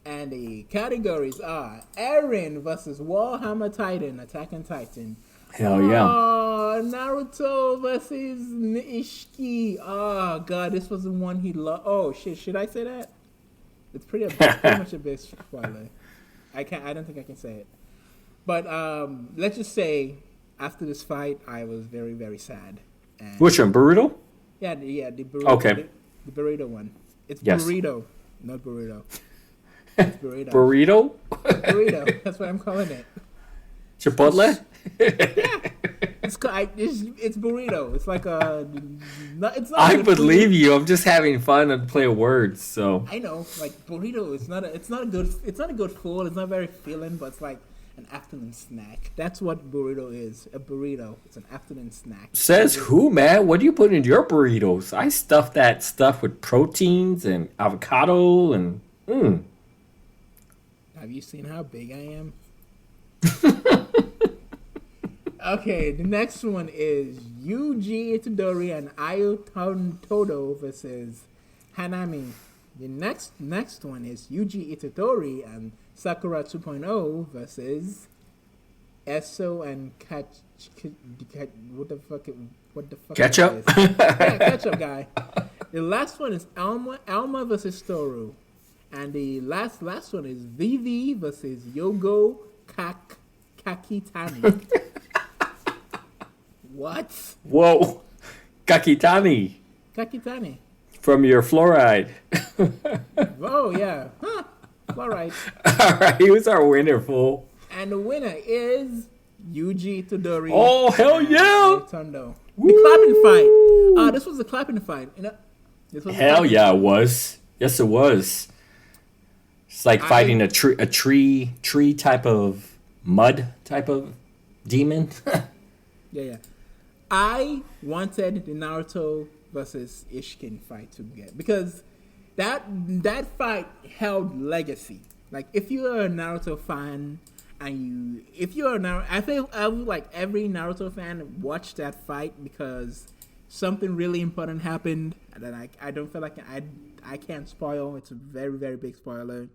And the categories are Eren versus Warhammer Titan, Attack on Titan. Hell yeah. Oh, Naruto versus Ishiki. Oh, God, this was the one he loved. Oh, shit, should I say that? It's pretty much a big spoiler. I don't think I can say it. But let's just say, after this fight, I was very, very sad. And Which one, Boruto? yeah, the burrito. Okay. The burrito one. It's Yes. burrito, not burrito. It's burrito. Burrito? Burrito. That's what I'm calling it. Chipotle? It's burrito. It's like a. It's not. I good believe food. you. I'm just having fun and play words, so. I know, like burrito. It's not a good food. It's not very filling, but it's like an afternoon snack. That's what burrito is. A burrito. It's an afternoon snack. Says who, man? What do you put in your burritos? I stuff that stuff with proteins and avocado and. Have you seen how big I am? Okay, the next one is Yuji Itadori and Ayo Todo versus Hanami. The next one is Yuji Itadori and Sakura 2.0 versus Eso and what the fuck Ketchup? Yeah, Ketchup guy. The last one is Alma versus Toru. And the last one is Vivi versus Yogo Kakitani. What? Whoa. Kakitani. Kakitani. From your fluoride. Oh, yeah. Huh. All right. All right. Who's our winner, fool? And the winner is Yuji Todori. Oh, hell yeah. Tondo. The clapping fight. This was a clapping fight. This was Hell yeah, it was. Yes, it was. It's like fighting a tree type of mud type of demon. Yeah. I wanted the Naruto versus Ishkin fight to get because that fight held legacy. Like if you're a Naruto fan if you're a Naruto, I would like every Naruto fan watch that fight because something really important happened that I don't feel like I can't spoil. It's a very very big spoiler.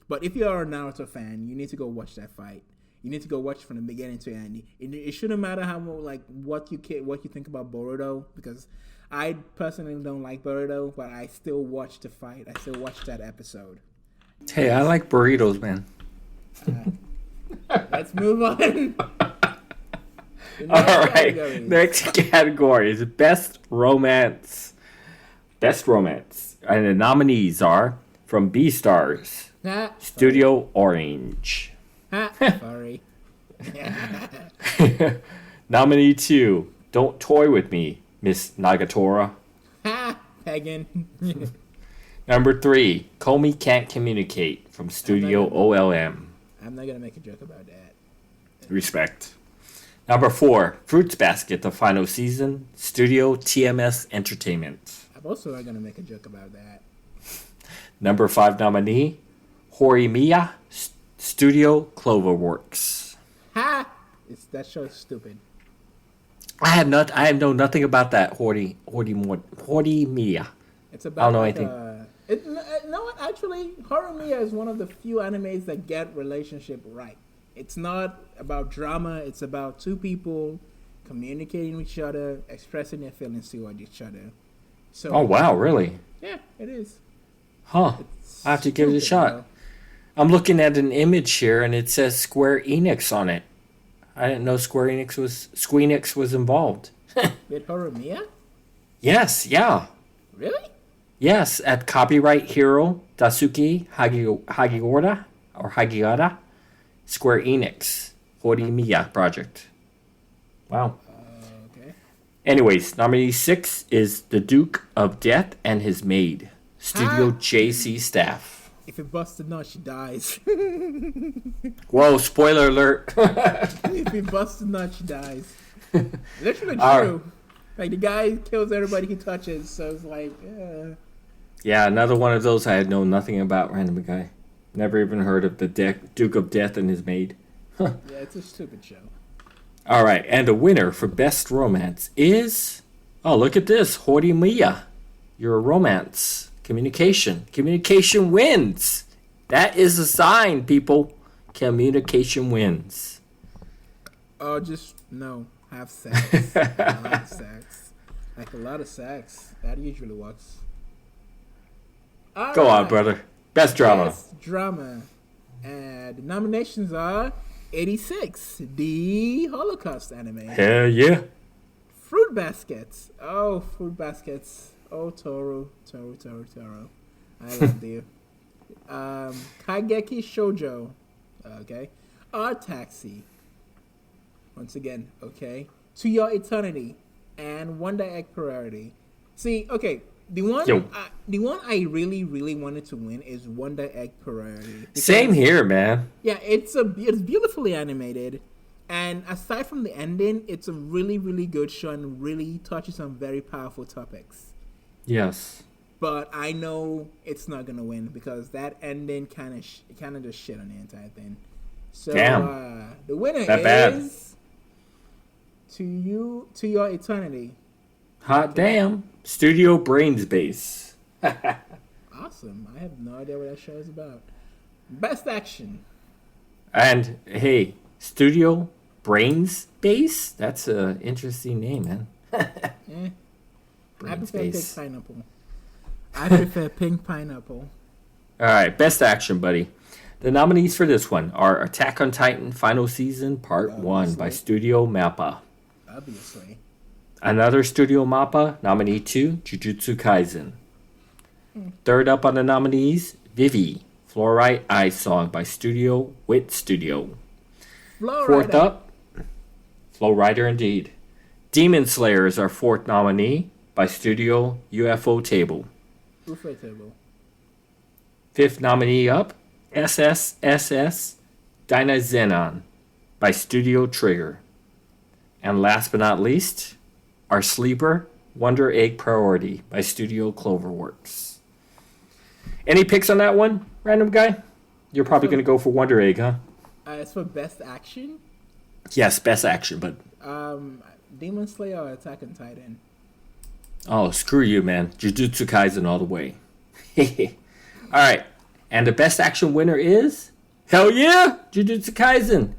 But if you're a Naruto fan, you need to go watch that fight. You need to go watch from the beginning to end. It shouldn't matter how like what you think about Boruto because I personally don't like Boruto, but I still watched the fight. I still watched that episode. Hey, I like burritos, man. Let's move on. All right. Next category is best romance. Best romance, and the nominees are from B-Stars, Studio Orange. Sorry. Nominee 2, Don't Toy With Me, Miss Nagatora. Pagan. Number 3, Comey Can't Communicate from Studio OLM. I'm not going to make a joke about that. Respect. Number 4, Fruits Basket, the final season, Studio TMS Entertainment. I'm also not going to make a joke about that. Number 5 nominee, Horimiya, Studio Cloverworks. That show's stupid. I know nothing about that Horimiya. It's about I don't know anything. No, actually, Horimiya is one of the few animes that get relationship right. It's not about drama. It's about two people communicating with each other, expressing their feelings toward each other. So, oh wow, really? Yeah, it is. Huh. I have to give it a shot. Bro. I'm looking at an image here, and it says Square Enix on it. I didn't know Square Enix was involved. With Horimiya? Yes, yeah. Really? Yes, at Copyright Hero Daisuke Hagigara, Square Enix, Horimiya project. Wow. Okay. Anyways, nominee 6 is The Duke of Death and His Maid, Studio JC staff. If it busts a nut, she dies. Whoa, spoiler alert. If it busts a nut, she dies. Literally true. Like, the guy kills everybody he touches, so it's like, Yeah, another one of those I had known nothing about, RandomGuy. Never even heard of the Duke of Death and His Maid. Yeah, it's a stupid show. All right, and the winner for Best Romance is... Oh, look at this. Horimiya. Your romance. Communication. Communication wins. That is a sign, people. Communication wins. Oh, just, no. Have sex. A lot of sex. Like, a lot of sex. That usually works. Go on, brother. Best drama. Best drama. And the nominations are 86, the Holocaust anime. Hell yeah. Fruit Baskets. Oh, Fruit Baskets. Oh, Toro. I love you. Kageki Shoujo. Okay. Art Taxi. Once again, okay. To Your Eternity. And Wonder Egg Priority. See, okay. The one I really, really wanted to win is Wonder Egg Priority. Same here, man. Yeah, it's beautifully animated. And aside from the ending, it's a really, really good show and really touches on very powerful topics. Yes. But I know it's not gonna win because that ending kind of just shit on the entire thing. So the winner is To Your Eternity. Hot damn. Studio Brains Base. Awesome. I have no idea what that show is about. Best Action. And hey, Studio Brains Base? That's an interesting name, man. I prefer Pink Pineapple. I prefer Pink Pineapple. All right, Best Action, buddy. The nominees for this one are Attack on Titan Final Season Part 1 by Studio Mappa. Obviously. Another Studio Mappa, nominee 2, Jujutsu Kaisen. Third up on the nominees, Vivi, Fluorite Eye Song by Studio Wit Studio. Fourth up, Flow Rider indeed. Demon Slayer is our fourth nominee by Studio UFO Table. Ufotable. Fifth nominee up, SSSS Dynazenon by Studio Trigger. And last but not least, our sleeper, Wonder Egg Priority by Studio Cloverworks. Any picks on that one, Random Guy? You're probably going to go for Wonder Egg, huh? As for best action, Yes, best action, but... Demon Slayer or Attack on Titan? Oh, screw you, man. Jujutsu Kaisen all the way. Alright, and the best action winner is... Hell yeah! Jujutsu Kaisen!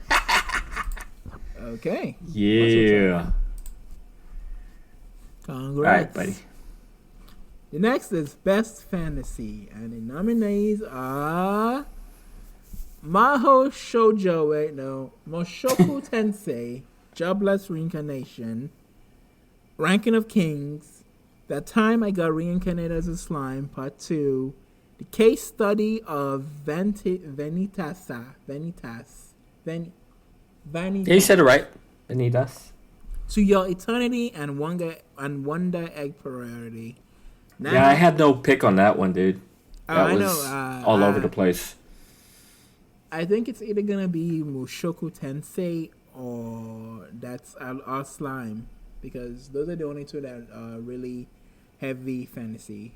Okay. Yeah. Congrats. Alright, buddy. The next is Best Fantasy, and the nominees are Mahou Shoujo, Moshoku Tensei, Jobless Reincarnation, Ranking of Kings, That Time I Got Reincarnated as a Slime, Part 2, The Case Study of Vanitas. Yeah, you said it right. Vanitas. To Your Eternity and Wonder Egg Priority. Now, Yeah, I had no pick on that one, dude. That I was know. all over the place. I think it's either gonna be Mushoku Tensei or that's our Slime, because those are the only two that are really heavy fantasy.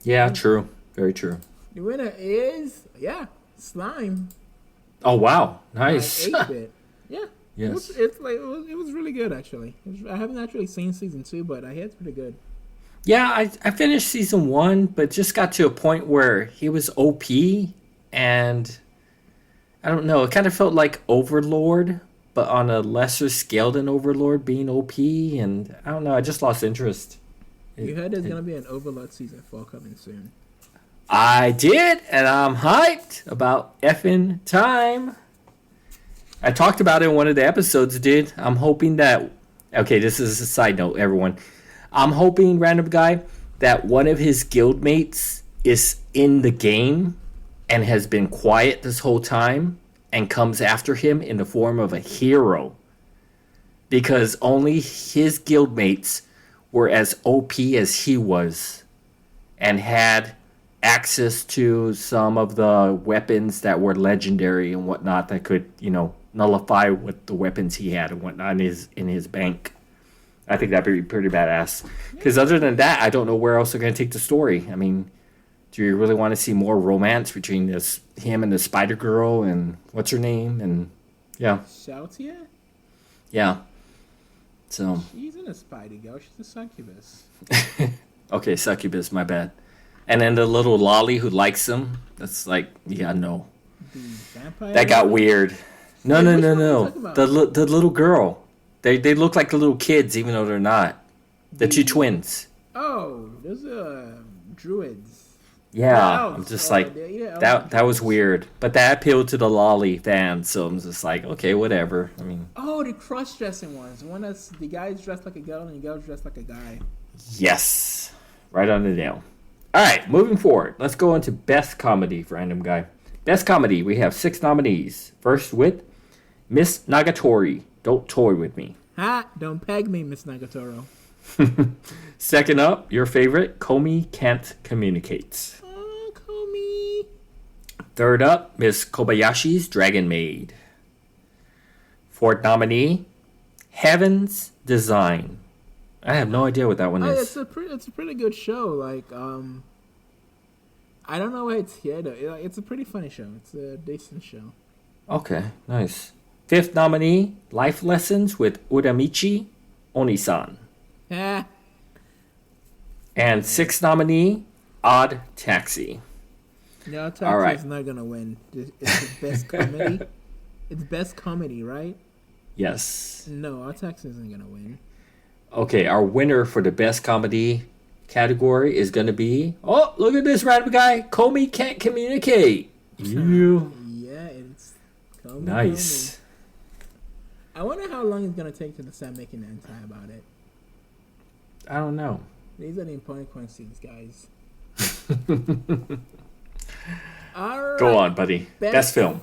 Yeah, true. Very true. The winner is Slime. Oh, wow. Nice. 8-bit. Yeah. Yes. It was really good actually. I haven't actually seen season 2, but I hear it's pretty good. Yeah, I finished season 1, but just got to a point where he was OP, and I don't know, it kind of felt like Overlord, but on a lesser scale than Overlord being OP, and I don't know, I just lost interest. You heard there's gonna be an Overlord season 4 coming soon. I did, and I'm hyped about effing time. I talked about it in one of the episodes, dude. I'm hoping that... Okay, this is a side note, everyone. I'm hoping, Random Guy, that one of his guildmates is in the game and has been quiet this whole time and comes after him in the form of a hero. Because only his guildmates were as OP as he was and had access to some of the weapons that were legendary and whatnot that could, nullify what the weapons he had and whatnot in his bank. I think that'd be pretty badass. Because other than that, I don't know where else they're going to take the story. I mean, do you really want to see more romance between him and the Spider Girl and what's her name? And yeah. Xiaotia? Yeah. So. She's in a Spidey Girl. She's a succubus. Okay, succubus, my bad. And then the little lolly who likes him. That's like, yeah, no. The vampire? That got weird. No. The little girl. They look like the little kids, even though they're not. The two twins. Oh, those are druids. Yeah, I'm just that was weird. But that appealed to the lolly fans, so I'm just like, okay, whatever. I mean. Oh, the cross-dressing ones. The one that's the guy's dressed like a girl and the girl's dressed like a guy. Yes, right on the nail. All right, moving forward. Let's go into Best Comedy for Random Guy. Best Comedy, we have 6 nominees. First with Miss Nagatori, Don't Toy With Me. Ha! Don't peg me, Miss Nagatoro. Second up, your favorite, Komi Can't Communicate. Oh, Komi. Third up, Miss Kobayashi's Dragon Maid. Fourth nominee, Heaven's Design. I have no idea what that one is. It's a pretty good show. Like, I don't know why it's here though. It's a pretty funny show. It's a decent show. Okay, nice. Fifth nominee, Life Lessons with Uramichi Onisan. Ah. And sixth nominee, Odd Taxi. No, Taxi is not gonna win. It's the best comedy. It's best comedy, right? Yes. No, Odd Taxi isn't gonna win. Okay, our winner for the best comedy category is going to be... Oh, look at this Random Guy. Komi Can't Communicate. You. Yeah, it's... Komi, Nice. Komi. I wonder how long it's going to take to start making the entire about it. I don't know. These are the important questions, guys. All right. Go on, buddy. Best film.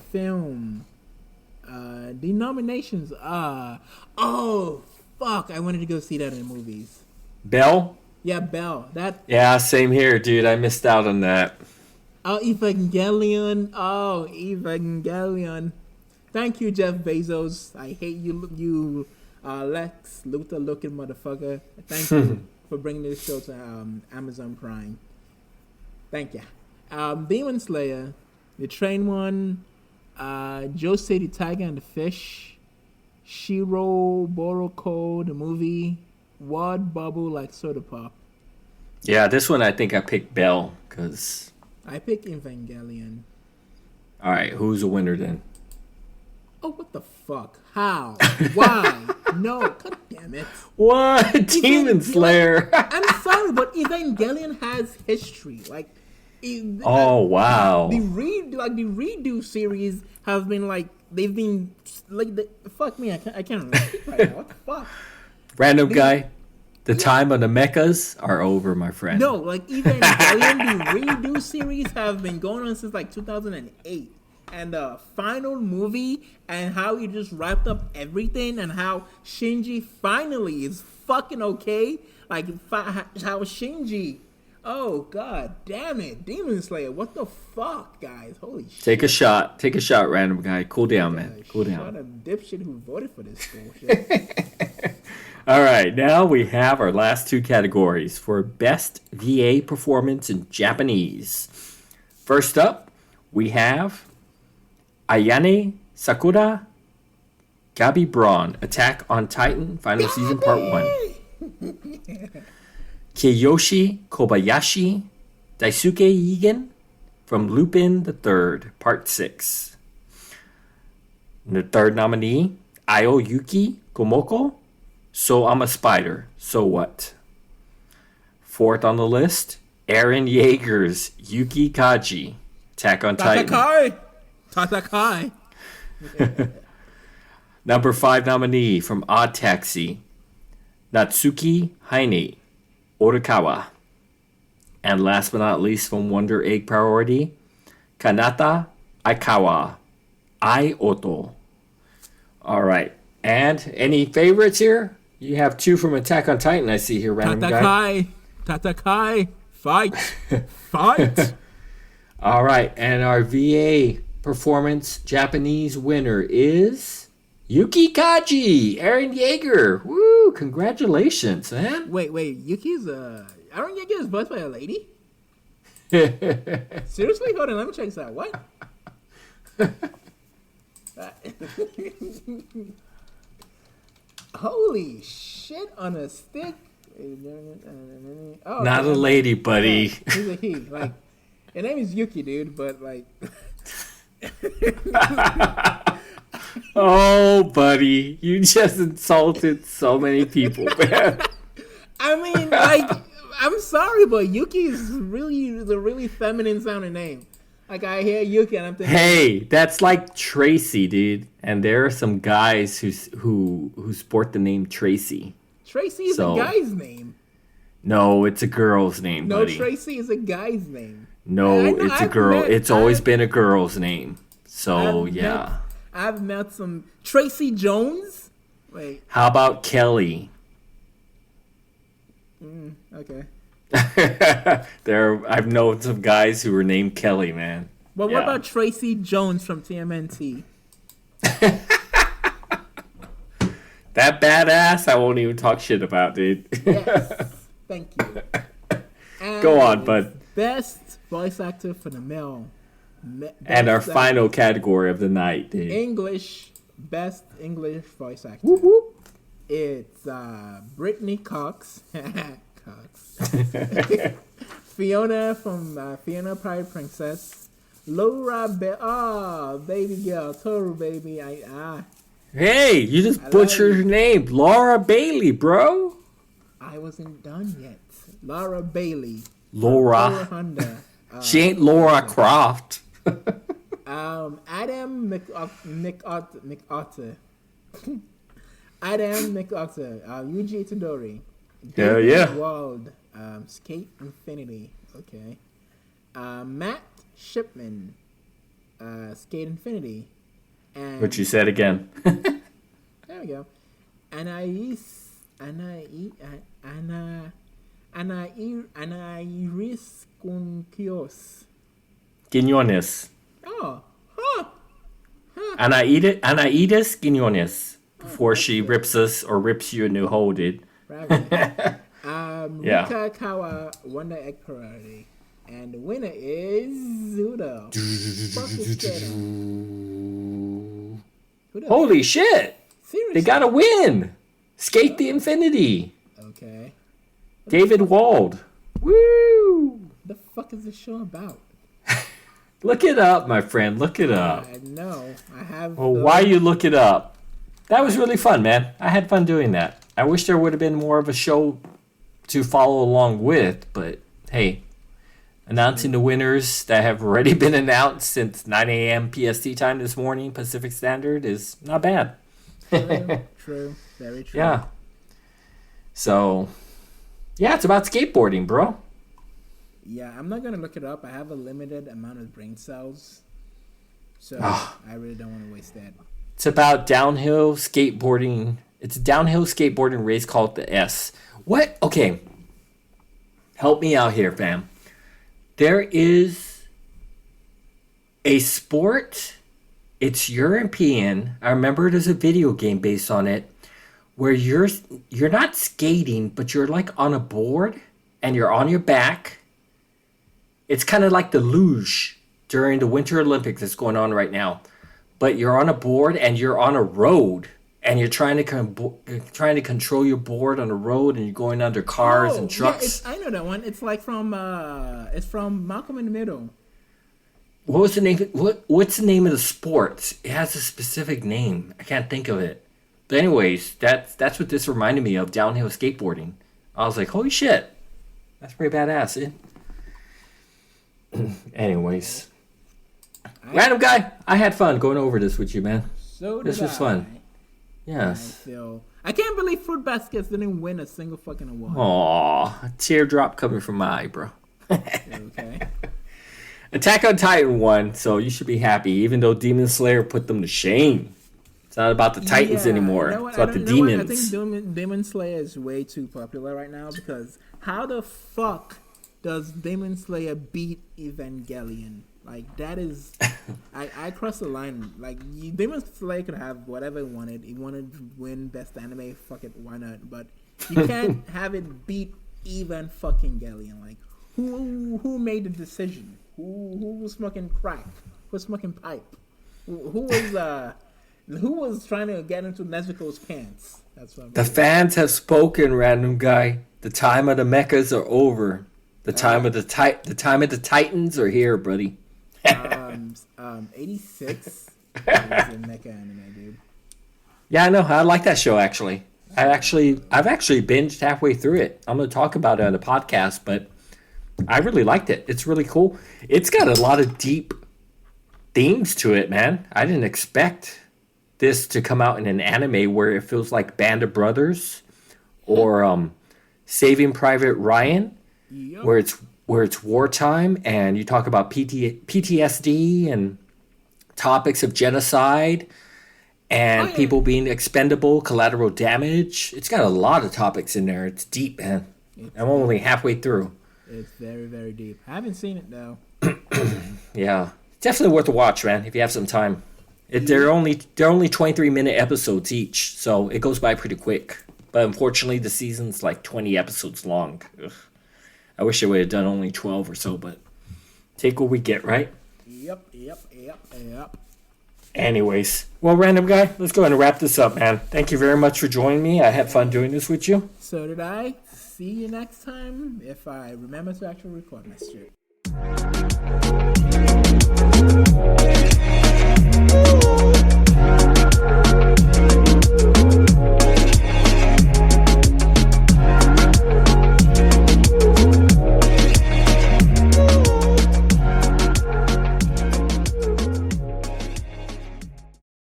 The nominations are... Oh, fuck. I wanted to go see that in the movies. Belle? Yeah, Bell. That. Yeah, same here, dude. I missed out on that. Oh, Evangelion. Oh, Evangelion. Thank you, Jeff Bezos. I hate you, Lex Luthor looking motherfucker. Thank you for bringing this show to Amazon Prime. Thank you. Demon Slayer, the Train One, Joe City Tiger and the Fish, Shiro Boroko, the movie, Wad Bubble like Soda Pop. Yeah, this one I think I picked Bell because. I pick Evangelion. All right, who's the winner then? Oh, what the fuck? How? Why? No, god damn it. What? Demon Slayer. I'm sorry, but Evangelion has history. Like, oh wow. The redo series have been like they've been like fuck me. I can't remember right now. What the fuck? Random guy. The time of the mechas are over, my friend. No, like Evangelion, the redo series have been going on since like 2008. And the final movie and how he just wrapped up everything and how Shinji finally is fucking okay. Like, how Shinji... Oh, god damn it. Demon Slayer, what the fuck, guys? Holy shit. Take a shot. Take a shot, random guy. Cool down, man. Cool down. Shut a dipshit who voted for this bullshit. All right, now we have our last two categories for Best VA Performance in Japanese. First up, we have... Ayane Sakura, Gabi Braun, Attack on Titan, Final Season Part 1. Kiyoshi Kobayashi, Daisuke Eigen from Lupin the Third, Part 6. And the third nominee, Ayo Yuki Komoko, So I'm a Spider, So What? Fourth on the list, Eren Yeager's Yuki Kaji, Attack on Titan. Tatakai. Number 5 nominee from Odd Taxi, Natsuki Haine, Orikawa. And last but not least from Wonder Egg Priority, Kanata Aikawa, Oto. All right. And any favorites here? You have 2 from Attack on Titan, I see here, random guy. Tatakai. Fight. Fight. All right. And our VA performance Japanese winner is Yuki Kaji, Eren Yeager. Woo! Congratulations, man. Wait. Yuki's Eren Yeager is voiced by a lady? Seriously? Hold on, let me check this out. What? Holy shit on a stick. Oh, not a lady, buddy. He's a he. Like, your name is Yuki, dude, but like... Oh, buddy, you just insulted so many people, man. I mean, like, I'm sorry, but Yuki is a really feminine sounding name. Like, I hear Yuki and I'm thinking, hey, that's like Tracy, dude. And there are some guys who sport the name Tracy. Tracy is a guy's name. No, it's a girl's name, buddy. No, Tracy is a guy's name. No, it's a girl. It's always been a girl's name. So, I've met some... Tracy Jones? Wait. How about Kelly? Okay. I've known some guys who were named Kelly, man. But what about Tracy Jones from TMNT? That badass, I won't even talk shit about, dude. Yes. Thank you. And go on, bud. Best voice actor for the male. And our final category of the night, dude. English. Best English voice actor. Whoop, whoop. It's Brittany Cox. Fiona from Fiona Pride Princess. Laura baby girl. Toru baby. Hey, you just butchered her name. Laura Bailey, bro. I wasn't done yet. Laura Bailey. Laura. Honda. She ain't Laura Croft. Adam McOtter. Adam McOtter. Yuji Itadori. Hell yeah. Wald. Skate Infinity. Okay. Matt Shipman. Skate Infinity. And What you said again. there we go. Anairis Kunkios. Quiñones. Oh, huh. Anaides Quiñones. Before she rips us or rips you a new hold it. Yeah. Yeah. Rika Kawa won the egg parade. And the winner is Zuda. Fuck is that? Who the Holy shit! Seriously? They got a win! Skate the Infinity! Okay. David Wald. Woo! What the fuck is this show about? Look it up, my friend. Look it up. I know. I have. Well, why you look it up? That was really fun, man. I had fun doing that. I wish there would have been more of a show to follow along with, but hey, announcing the winners that have already been announced since 9 a.m. PST time this morning, Pacific Standard, is not bad. True. Very true. Yeah. So, yeah, it's about skateboarding, bro. Yeah, I'm not gonna look it up. I have a limited amount of brain cells, so I really don't want to waste that. It's about downhill skateboarding. It's a downhill skateboarding race called the S. What? Okay. Help me out here, fam. There is a sport. It's European. I remember there's a video game based on it where you're not skating, but you're like on a board and you're on your back. It's kind of like the luge during the Winter Olympics that's going on right now. But you're on a board and you're on a road and you're trying to control your board on a road and you're going under cars and trucks. Yeah, I know that one. It's like from Malcolm in the Middle. What was the name? What's the name of the sport? It has a specific name. I can't think of it. But anyways, that's what this reminded me of, downhill skateboarding. I was like, holy shit, that's pretty badass, eh? Anyways, Random Guy, I had fun going over this with you, man. So this was fun. Yes. I can't believe Fruit Baskets didn't win a single fucking award. Aw, a teardrop coming from my eye, bro. Okay. Attack on Titan won, so you should be happy, even though Demon Slayer put them to shame. It's not about the Titans anymore. It's about the demons. I think Demon Slayer is way too popular right now because how the fuck does Demon Slayer beat Evangelion? Like, that is... I crossed the line. Like, Demon Slayer could have whatever he wanted. He wanted to win Best Anime. Fuck it, why not? But you can't have it beat Evangelion. Like, who made the decision? Who was smoking crack? Who was smoking pipe? Who was trying to get into Nezuko's pants? That's what the fans have spoken, Random Guy. The time of the mechas are over. The time of the Titans are here, buddy. 86 is a mecha anime, dude. Yeah, I know. I like that show actually. I've actually binged halfway through it. I'm going to talk about it on the podcast, but I really liked it. It's really cool. It's got a lot of deep themes to it, man. I didn't expect this to come out in an anime where it feels like Band of Brothers or Saving Private Ryan. Yep. Where it's wartime and you talk about PTSD and topics of genocide and people being expendable, collateral damage. It's got a lot of topics in there. It's deep, man. I'm only halfway through. It's very, very deep. I haven't seen it though. Yeah, definitely worth a watch, man. If you have some time, they're only 23-minute episodes each, so it goes by pretty quick. But unfortunately, the season's like 20 episodes long. Ugh. I wish I would have done only 12 or so, but take what we get, right? Yep. Anyways, well, Random Guy, let's go ahead and wrap this up, man. Thank you very much for joining me. I had fun doing this with you. So did I. See you next time if I remember to actually record my shit.